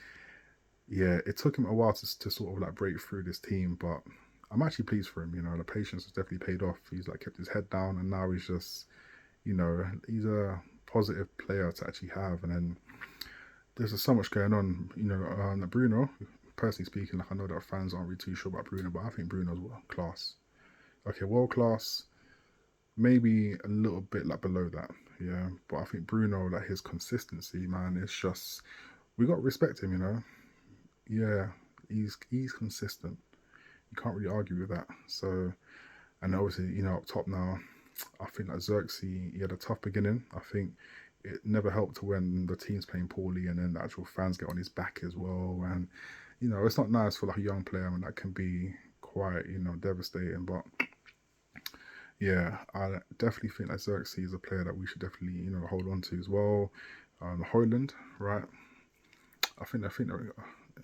yeah, it took him a while to sort of like break through this team, but I'm actually pleased for him. The patience has definitely paid off. He's like kept his head down, and now he's just, he's a positive player to actually have. And then there's just so much going on. Bruno. personally speaking, like I know that fans aren't really too sure about Bruno, but I think Bruno's world class. Okay, world class, maybe a little bit like below that, yeah. But I think Bruno, like his consistency, man, it's just we got to respect him, you know. Yeah, he's consistent. You can't really argue with that. So, and obviously, you know, up top now, I think that Xerxes, he had a tough beginning. I think it never helped when the team's playing poorly and then the actual fans get on his back as well. And, you know, it's not nice for like a young player and that can be quite, you know, devastating. But yeah, I definitely think that Xerxes is a player that we should definitely, you know, hold on to as well. Hoyland, right? I think that,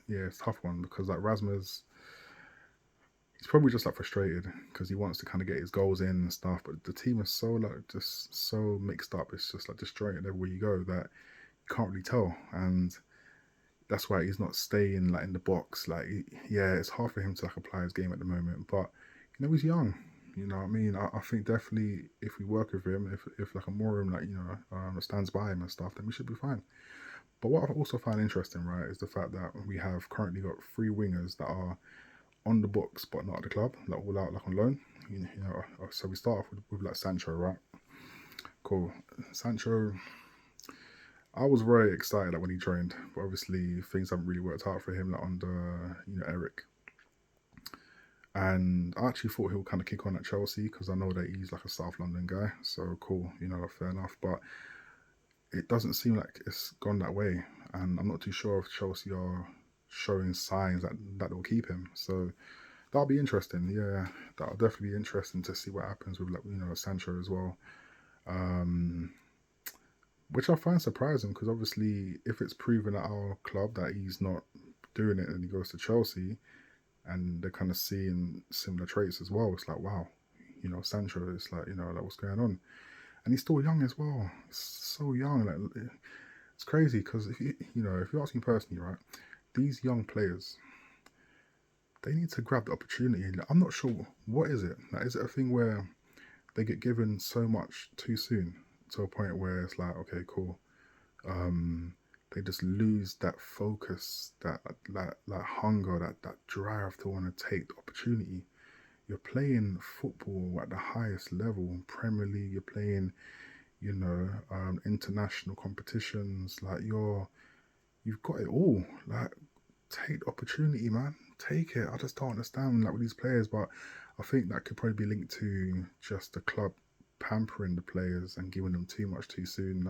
yeah, it's a tough one because like Rasmus, he's probably just like frustrated because he wants to kind of get his goals in and stuff. But the team is so like just so mixed up. It's just like destroying it everywhere you go that you can't really tell. And that's why he's not staying like in the box. Like yeah, it's hard for him to like apply his game at the moment. But you know he's young. You know what I mean? I think definitely if we work with him, if like a Morum like you know stands by him and stuff, then we should be fine. But what I also find interesting, right, is the fact that we have currently got three wingers that are on the books but not at the club, like all out like on loan. You know, so we start off with like Sancho, right? Cool. Sancho, I was very excited like when he joined, but obviously things haven't really worked out for him like under you know Eric. And I actually thought he'll kind of kick on at Chelsea because I know that he's like a South London guy. So cool, you know, fair enough. But it doesn't seem like it's gone that way, and I'm not too sure if Chelsea are showing signs that will keep him. So that'll be interesting. Yeah, that'll definitely be interesting to see what happens with like you know Sancho as well. Um, which I find surprising because obviously if it's proven at our club that he's not doing it and he goes to Chelsea and they're kind of seeing similar traits as well, it's like wow, you know Sancho. It's like you know like what's going on, and he's still young as well. He's so young, like it's crazy because if you know if you ask me personally, right, these young players they need to grab the opportunity. I'm not sure what is it. Like, is it a thing where they get given so much too soon to a point where it's like, okay, cool. Um, they just lose that focus, that hunger, that drive to want to take the opportunity. You're playing football at the highest level, Premier League. You're playing, you know, international competitions. Like you've got it all. Like take the opportunity, man. Take it. I just don't understand like with these players, but I think that could probably be linked to just the club pampering the players and giving them too much too soon.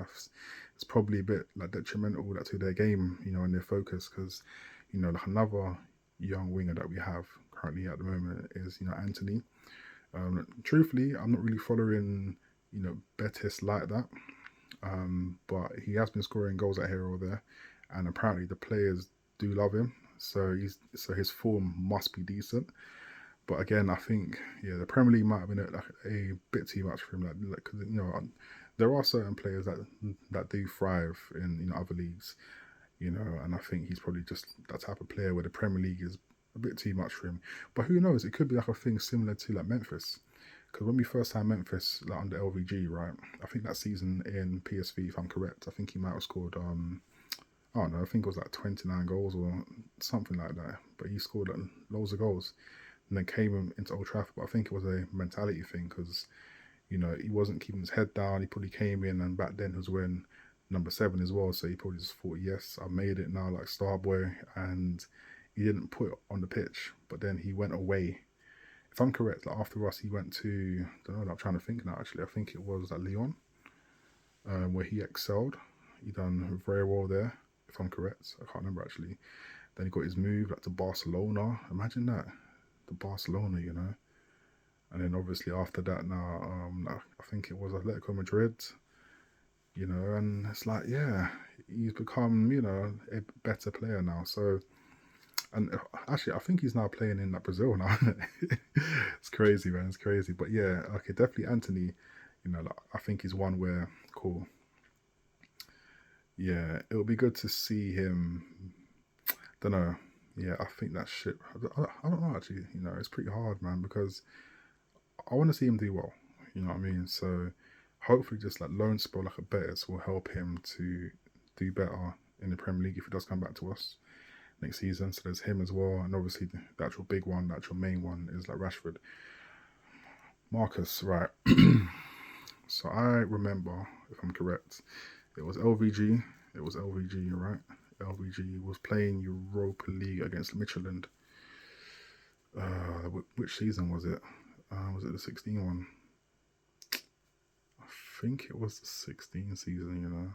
It's probably a bit like detrimental like, to their game, you know, and their focus because, you know, like another young winger that we have currently at the moment is, you know, Anthony. Truthfully, I'm not really following, you know, Betis like that. But he has been scoring goals at here or there, and apparently the players do love him. So his form must be decent. But again, I think yeah, the Premier League might have been like a bit too much for him. Like cause, you know, there are certain players that do thrive in you know other leagues. You know, and I think he's probably just that type of player where the Premier League is a bit too much for him. But who knows? It could be like a thing similar to like Memphis. Because when we first had Memphis like under LVG, right? I think that season in PSV, if I'm correct, I think he might have scored I don't know, I think it was like 29 goals or something like that. But he scored like, loads of goals and then came into Old Trafford. But I think it was a mentality thing because, you know, he wasn't keeping his head down. He probably came in and back then he was wearing number 7 as well. So he probably just thought, yes, I made it now like Starboy. And he didn't put it on the pitch. But then he went away. If I'm correct, like after us, he went to, I don't know, I'm trying to think now actually. I think it was at Lyon where he excelled. He done very well there, if I'm correct. I can't remember actually. Then he got his move like to Barcelona. Imagine that, to Barcelona, you know. And then obviously after that now, I think it was Atletico Madrid, you know. And it's like, yeah, he's become, you know, a better player now. So, and actually, I think he's now playing in like Brazil now. It's crazy, man. It's crazy. But yeah, okay, definitely Anthony. You know, like, I think he's one where cool. Yeah, it'll be good to see him. Don't know. Yeah, I think that shit. I don't know actually. You know, it's pretty hard, man, because I want to see him do well. You know what I mean? So hopefully, just like loan spell like a Betis will help him to do better in the Premier League if he does come back to us. next season. So there's him as well, and obviously the actual big one, the actual main one is like Rashford. Marcus, right? So I remember, if I'm correct, it was LVG. It was LVG, right? LVG was playing Europa League against Midtjylland. Which season was it? Was it the 16 one? I think it was the 16 season, you know.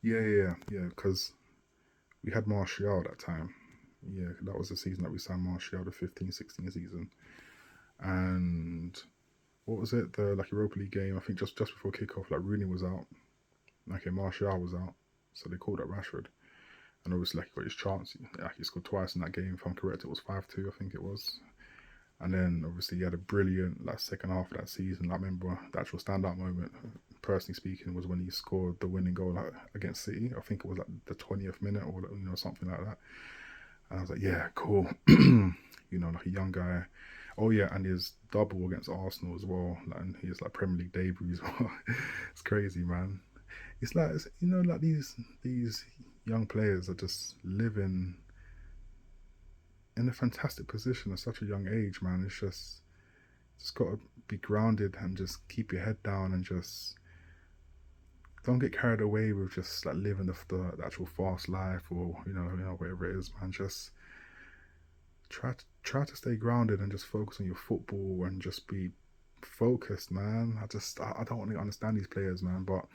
Yeah, because we had Martial that time. Yeah, that was the season that we signed Martial, the 15-16 season. And what was it? The like Europa League game, I think just before kickoff, like Rooney was out. Okay, Martial was out. So they called up Rashford. And obviously like he got his chance. Like, he scored twice in that game, if I'm correct, it was 5-2, I think it was. And then obviously he had a brilliant like second half of that season. I remember the actual standout moment, personally speaking, was when he scored the winning goal like, against City. I think it was like the 20th minute or something like that. And I was like, yeah, cool. Like a young guy. Oh yeah, and his double against Arsenal as well. Like, and his like Premier League debut as well. It's crazy, man. It's like like these young players are just living in a fantastic position at such a young age, man. It's just got to be grounded and just keep your head down and just don't get carried away with just like living the actual fast life or whatever it is, man. Just try to stay grounded and just focus on your football and just be focused, man. I don't want to understand these players, man. But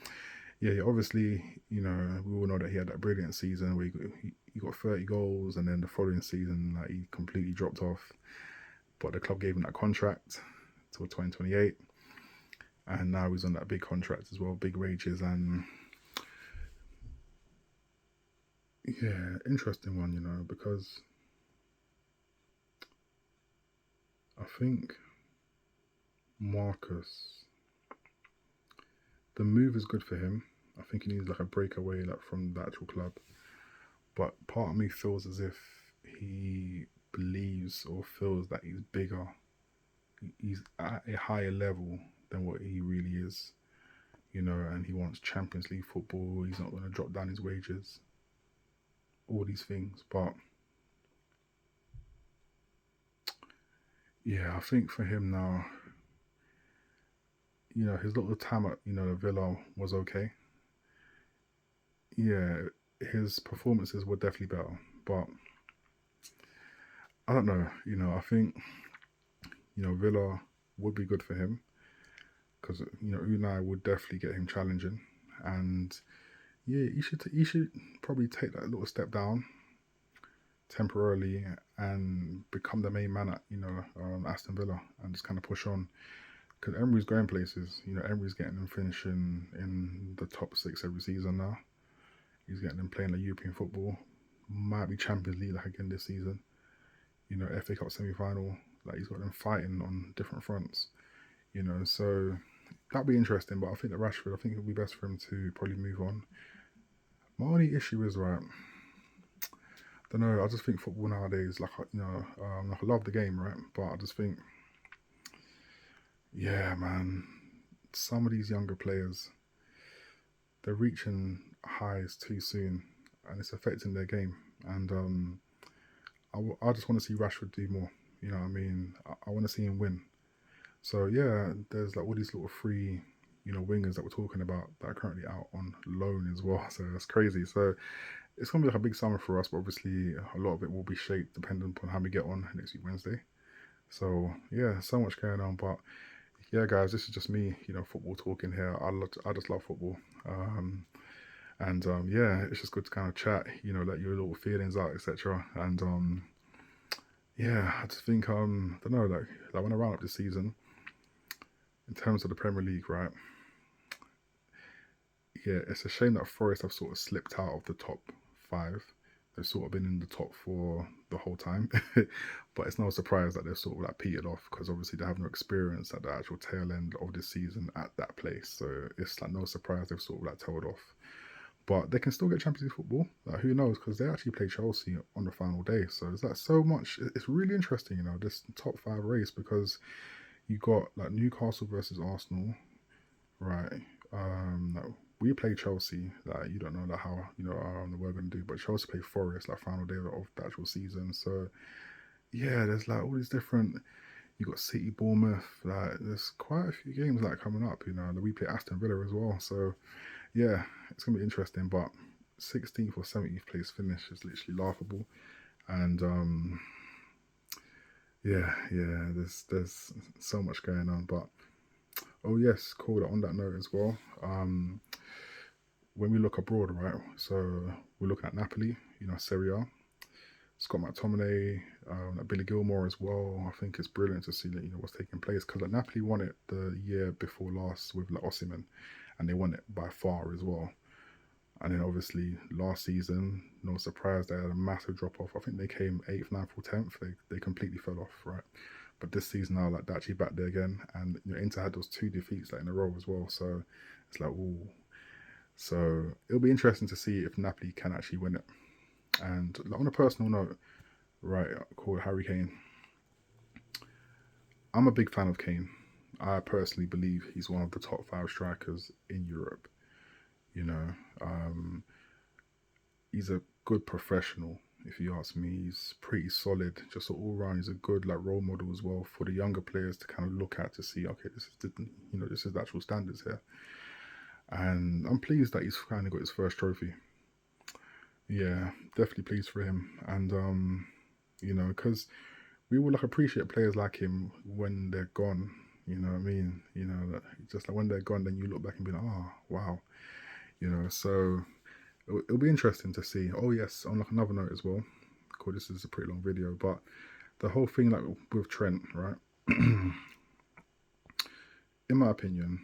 yeah, obviously, we all know that he had that brilliant season where he got 30 goals, and then the following season, like, he completely dropped off. But the club gave him that contract till 2028, and now he's on that big contract as well, big wages, and yeah, interesting one, because I think Marcus, the move is good for him. I think he needs like a breakaway like from the actual club. But part of me feels as if he believes or feels that he's bigger. He's at a higher level than what he really is, and he wants Champions League football. He's not going to drop down his wages, all these things. But yeah, I think for him now, his little time at, the Villa was okay. Yeah, his performances were definitely better. But I don't know, I think, Villa would be good for him because, Unai would definitely get him challenging. And yeah, he should probably take that little step down temporarily and become the main man at, Aston Villa and just kind of push on. Because Emery's going places. Emery's getting them finishing in the top six every season now. He's getting them playing like European football. Might be Champions League like again this season. FA Cup semi-final. Like, he's got them fighting on different fronts. So that'd be interesting. But I think that Rashford, I think it'd be best for him to probably move on. My only issue is, right, I don't know. I just think football nowadays, like, like, I love the game, right? But I just think, yeah, man, some of these younger players, they're reaching highs too soon, and it's affecting their game. And I just want to see Rashford do more. You know what I mean? I want to see him win. So yeah, there's like all these little free, wingers that we're talking about that are currently out on loan as well. So that's crazy. So it's gonna be like a big summer for us, but obviously a lot of it will be shaped depending upon how we get on next week Wednesday. So yeah, so much going on. But yeah, guys, this is just me, football talking here. I just love football. And yeah, it's just good to kind of chat, let your little feelings out, etc. And yeah, I just think I don't know, like when I round up this season, in terms of the Premier League, right? Yeah, it's a shame that Forest have sort of slipped out of the top five. They've sort of been in the top four the whole time, but it's no surprise that they've sort of like petered off because obviously they have no experience at the actual tail end of this season at that place. So it's like no surprise they've sort of like tailed off. But they can still get Champions League football. Like, who knows? Because they actually play Chelsea on the final day. So it's like so much. It's really interesting, this top five race because you got like Newcastle versus Arsenal, right? we play Chelsea. Like you don't know like how we're gonna do, but Chelsea play Forest like final day of the actual season. So yeah, there's like all these different. You got City, Bournemouth. Like there's quite a few games like coming up. And we play Aston Villa as well. So yeah, it's gonna be interesting. But 16th or 17th place finish is literally laughable. And yeah, there's so much going on. But oh yes, cool. On that note as well. When we look abroad, right? So we're looking at Napoli. Serie A. Scott McTominay, Billy Gilmore as well. I think it's brilliant to see that what's taking place because like Napoli won it the year before last with like Osimhen, and they won it by far as well. And then obviously last season, no surprise, they had a massive drop off. I think they came eighth, ninth, or 10th. They completely fell off, right? But this season now, like they're actually back there again, and Inter had those two defeats like in a row as well. So it's like, ooh. So it'll be interesting to see if Napoli can actually win it. And like, on a personal note, right, called Harry Kane. I'm a big fan of Kane. I personally believe he's one of the top five strikers in Europe. You know, um, he's a good professional. If you ask me, he's pretty solid. Just all around, he's a good like role model as well for the younger players to kind of look at to see. Okay, this is the actual standards here. And I'm pleased that he's kind of got his first trophy. Yeah, definitely pleased for him. And because we will like appreciate players like him when they're gone. You know what I mean? That just like when they're gone, then you look back and be like, oh wow. So it'll be interesting to see. Oh yes, on like another note as well. Cool, this is a pretty long video, but the whole thing like with Trent, right? In my opinion,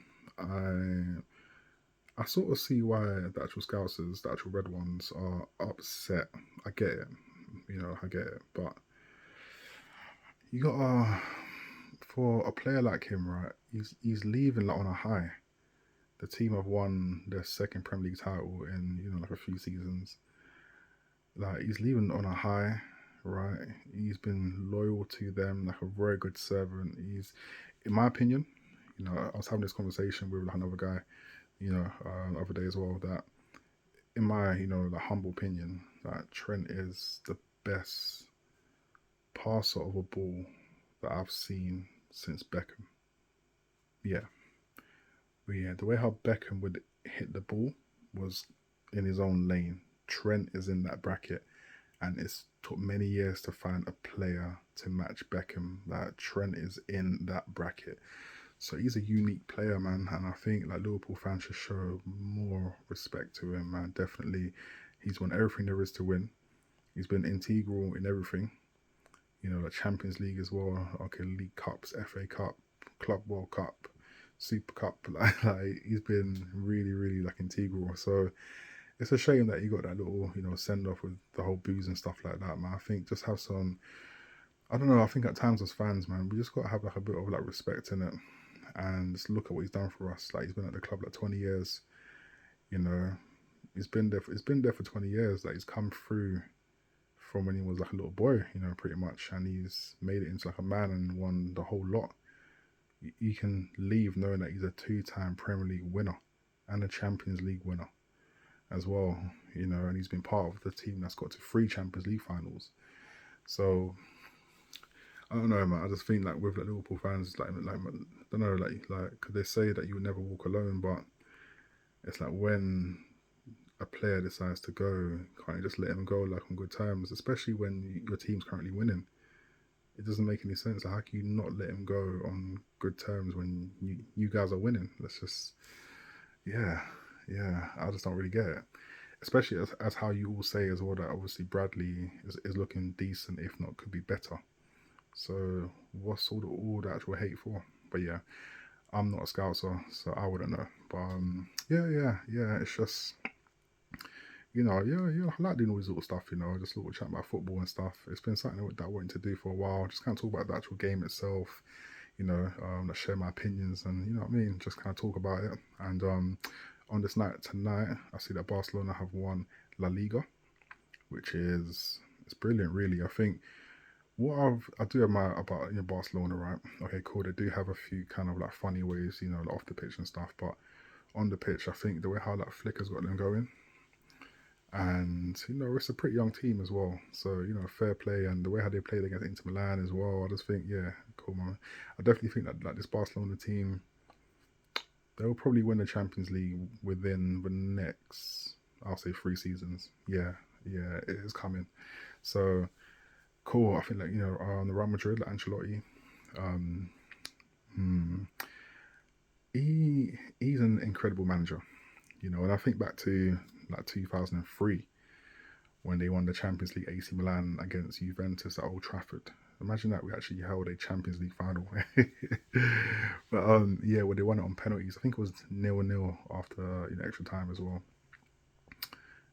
I sort of see why the actual Scousers, the actual red ones, are upset. I get it, I get it, but you gotta for a player like him, right? He's leaving like on a high. The team have won their second Premier League title in like a few seasons. Like he's leaving on a high, right? He's been loyal to them, like a very good servant. In my opinion, I was having this conversation with like another guy, the other day as well. That in my the humble opinion, that Trent is the best passer of a ball that I've seen since Beckham. Yeah, yeah, the way how Beckham would hit the ball was in his own lane. Trent is in that bracket, and it's took many years to find a player to match Beckham. That Trent is in that bracket, so he's a unique player, man. And I think like Liverpool fans should show more respect to him, man. Definitely, he's won everything there is to win. He's been integral in everything. The Champions League as well. Okay, League Cups, FA Cup, Club World Cup, Super Cup. Like he's been really, really like integral. So it's a shame that you got that little, send off with the whole booze and stuff like that, man. I think just have some. I don't know. I think at times as fans, man, we just got to have like a bit of like respect in it, and just look at what he's done for us. Like he's been at the club like 20 years. You know, he's been there. It's been there for 20 years. Like he's come through from when he was like a little boy, pretty much, and he's made it into like a man and won the whole lot. You can leave knowing that he's a two-time Premier League winner and a Champions League winner as well, and he's been part of the team that's got to three Champions League finals. So I don't know, man. I just think like with like Liverpool fans, I don't know, cause they say that you would never walk alone, but it's like when a player decides to go, can't you just let him go like on good terms, especially when your team's currently winning? It doesn't make any sense. Like, how can you not let him go on good terms when you guys are winning? That's just, yeah, yeah. I just don't really get it. Especially as how you all say as well that obviously Bradley is looking decent, if not could be better. So what's all the actual hate for? But yeah, I'm not a scouser, so I wouldn't know. But yeah. It's just yeah. I like doing all this little stuff. Just little chat about football and stuff. It's been something that I wanted to do for a while. Just kind of talk about the actual game itself. Share my opinions and what I mean. Just kind of talk about it. And on this night tonight, I see that Barcelona have won La Liga, which is it's brilliant, really. I think what I do admire about Barcelona, right? Okay, cool. They do have a few kind of like funny ways, like off the pitch and stuff, but on the pitch, I think the way how that Flicker's got them going, and it's a pretty young team as well. So fair play, and the way how they played against Inter Milan as well. I just think, yeah, cool, man. I definitely think that like this Barcelona team, they'll probably win the Champions League within the next, I'll say, 3 seasons. Yeah, yeah, it is coming. So cool. I think like on the Real Madrid, like Ancelotti, um, hmm, he's an incredible manager. And I think back to like 2003 when they won the Champions League AC Milan against Juventus at Old Trafford. Imagine that we actually held a Champions League final. But yeah, when they won it on penalties, I think it was 0-0 after extra time as well.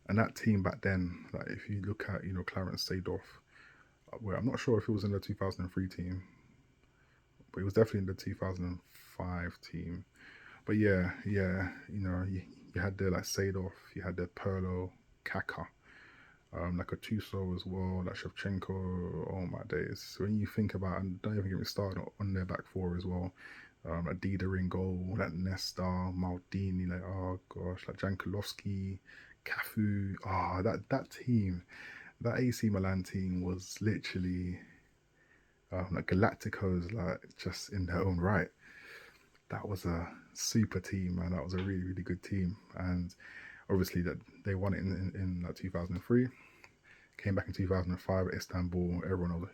And that team back then, like if you look at Clarence Seedorf, where I'm not sure if it was in the 2003 team, but it was definitely in the 2005 team. But yeah, yeah, you had the like Seedorf, you had the Perlo, Kaka, like a Tuso as well, like Shevchenko. Oh my days! So when you think about, and don't even get me started on their back four as well. Adida in goal, like Nesta, Maldini, like oh gosh, like Jankulovski, Cafu. That team, that AC Milan team was literally like Galacticos, like just in their own right. That was a super team, man. That was a really, really good team, and obviously that they won it in like 2003. Came back in 2005 at Istanbul. Everyone was,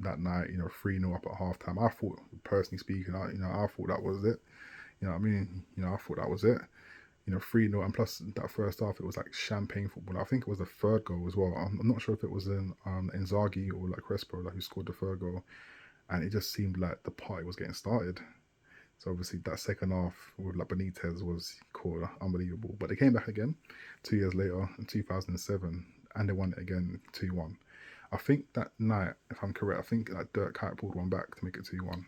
that night, 3-0 up at halftime. I thought, personally speaking, I thought that was it. You know what I mean? I thought that was it. 3-0, and plus that first half, it was like champagne football. I think it was the third goal as well. I'm not sure if it was in Inzaghi or like Crespo, like who scored the third goal, and it just seemed like the party was getting started. So obviously that second half with like Benitez was cool, unbelievable. But they came back again 2 years later in 2007, and they won it again 2-1. I think that night, if I'm correct, I think like Dirk Kuyt pulled one back to make it 2-1.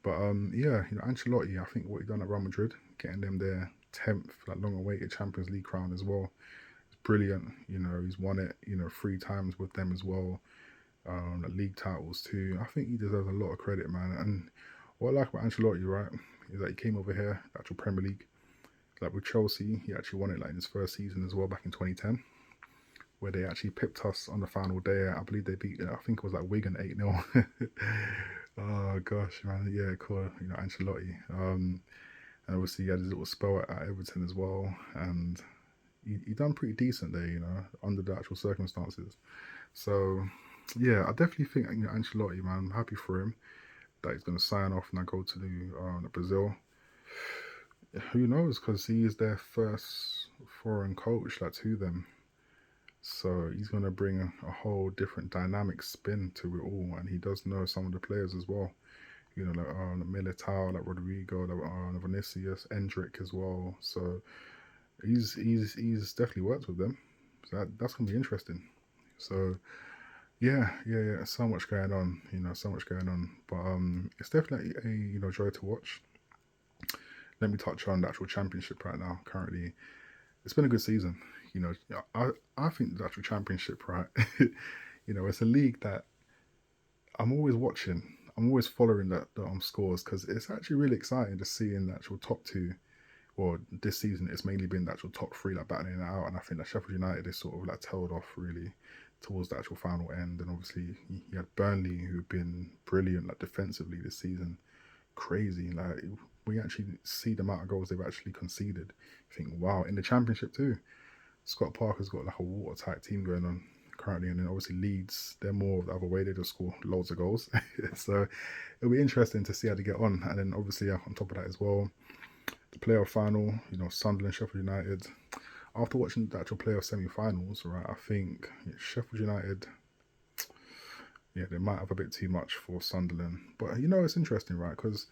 But yeah, Ancelotti, I think what he done at Real Madrid, getting them their 10th, like long-awaited Champions League crown as well, it's brilliant. He's won it, 3 times with them as well. Like league titles too. I think he deserves a lot of credit, man. And what I like about Ancelotti, right, is that he came over here, the actual Premier League. Like with Chelsea, he actually won it like in his first season as well back in 2010, where they actually pipped us on the final day. I believe they beat, I think it was like Wigan 8-0. Oh gosh, man, yeah, cool. Ancelotti. And obviously he had his little spell at Everton as well, and he done pretty decent there, under the actual circumstances. So yeah, I definitely think Ancelotti, man, I'm happy for him that he's going to sign off and I go to Brazil. Who knows? Because he is their first foreign coach, like to them. So he's going to bring a whole different dynamic spin to it all, and he does know some of the players as well. Like Militao, like Rodrigo, like Vinicius, Endrick as well. So he's definitely worked with them. So that's going to be interesting. So yeah, yeah, yeah. So much going on, so much going on. But it's definitely a joy to watch. Let me touch on the actual championship right now. Currently, it's been a good season. I think the actual championship, right? It's a league that I'm always watching. I'm always following the scores because it's actually really exciting to see in the actual top two. Well, this season it's mainly been the actual top three like battling it out, and I think that Sheffield United is sort of like tailed off really towards the actual final end. And obviously you had Burnley who've been brilliant like defensively this season, crazy. Like we actually see the amount of goals they've actually conceded. You think, wow, in the championship too. Scott Parker's got like a watertight team going on currently, and then obviously Leeds, they're more of the other way, they just score loads of goals. So it'll be interesting to see how they get on. And then obviously on top of that as well, the playoff final, Sunderland, Sheffield United. After watching the actual playoff semi-finals, right, I think Sheffield United, yeah, they might have a bit too much for Sunderland. But it's interesting, right, because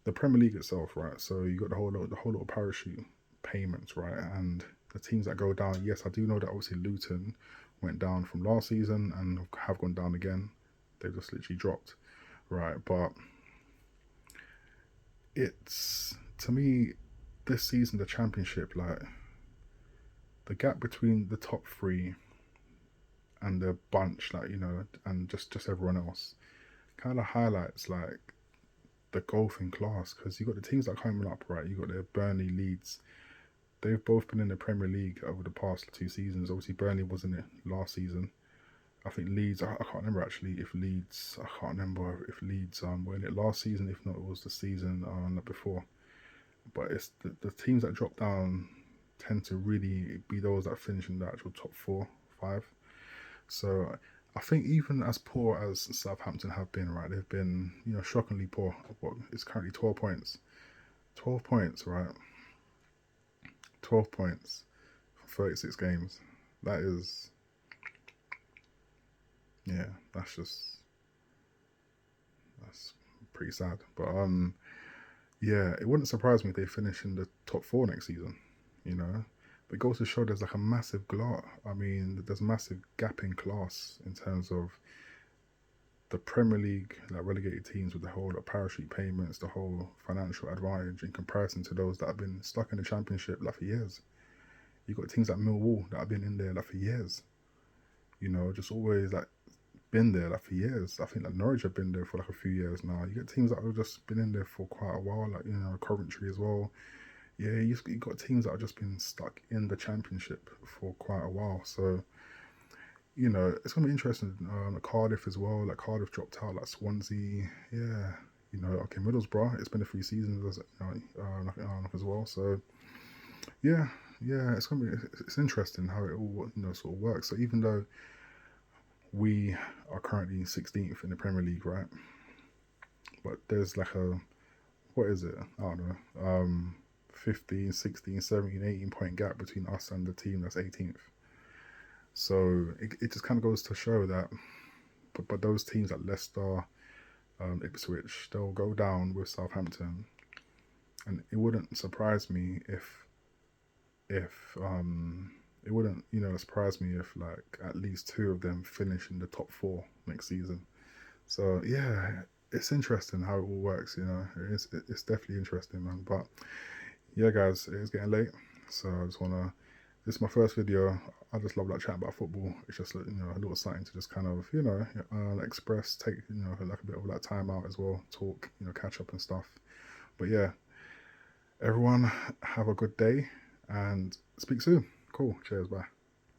the Premier League itself, right, so you got the whole little parachute payments, right, and the teams that go down. Yes, I do know that obviously Luton went down from last season and have gone down again. They've just literally dropped, right? But it's, to me, this season, the championship, like the gap between the top three and the bunch, like and just everyone else, kind of highlights like the golf in class, because you got the teams that are coming up, right? You got the Burnley, Leeds. They've both been in the Premier League over the past 2 seasons. Obviously, Burnley was in it last season. I think Leeds. I can't remember actually if Leeds. I can't remember if Leeds were in it last season. If not, it was the season before. But it's the teams that drop down tend to really be those that finish in the actual top four, five. So I think even as poor as Southampton have been, right, they've been shockingly poor. What it's currently 12 points. 12 points, right? 12 points for 36 games. That is, yeah, that's pretty sad. But yeah, it wouldn't surprise me if they finish in the top four next season. You know, but it goes to show there's like a massive glut. I mean, there's a massive gap in class in terms of the Premier League, like relegated teams with the whole like, parachute payments, the whole financial advantage in comparison to those that have been stuck in the Championship like for years. You've got teams like Millwall that have been in there like for years. Just always like been there like for years. I think like Norwich have been there for like a few years now. You get teams that have just been in there for quite a while, like Coventry as well. Yeah, you got teams that have just been stuck in the Championship for quite a while. So it's gonna be interesting. Cardiff as well. Like Cardiff dropped out. Like Swansea. Yeah. Okay, Middlesbrough. It's been a few seasons as well. So yeah, yeah. It's interesting how it all sort of works. So even though we are currently 16th in the Premier League, right? But there's like what is it? I don't know. 15, 16, 17, 18 point gap between us and the team that's 18th. So it just kind of goes to show that, but those teams like Leicester, Ipswich, they'll go down with Southampton, and it wouldn't surprise me if it wouldn't surprise me if like at least two of them finish in the top four next season. So yeah, it's interesting how it all works. It's definitely interesting, man. But yeah, guys, it's getting late, so I just wanna. This is my first video. I just love like chatting about football. It's just a little something to just kind of express, take like a bit of like time out as well, talk, catch up and stuff. But yeah, everyone have a good day and speak soon. Cool. Cheers. Bye.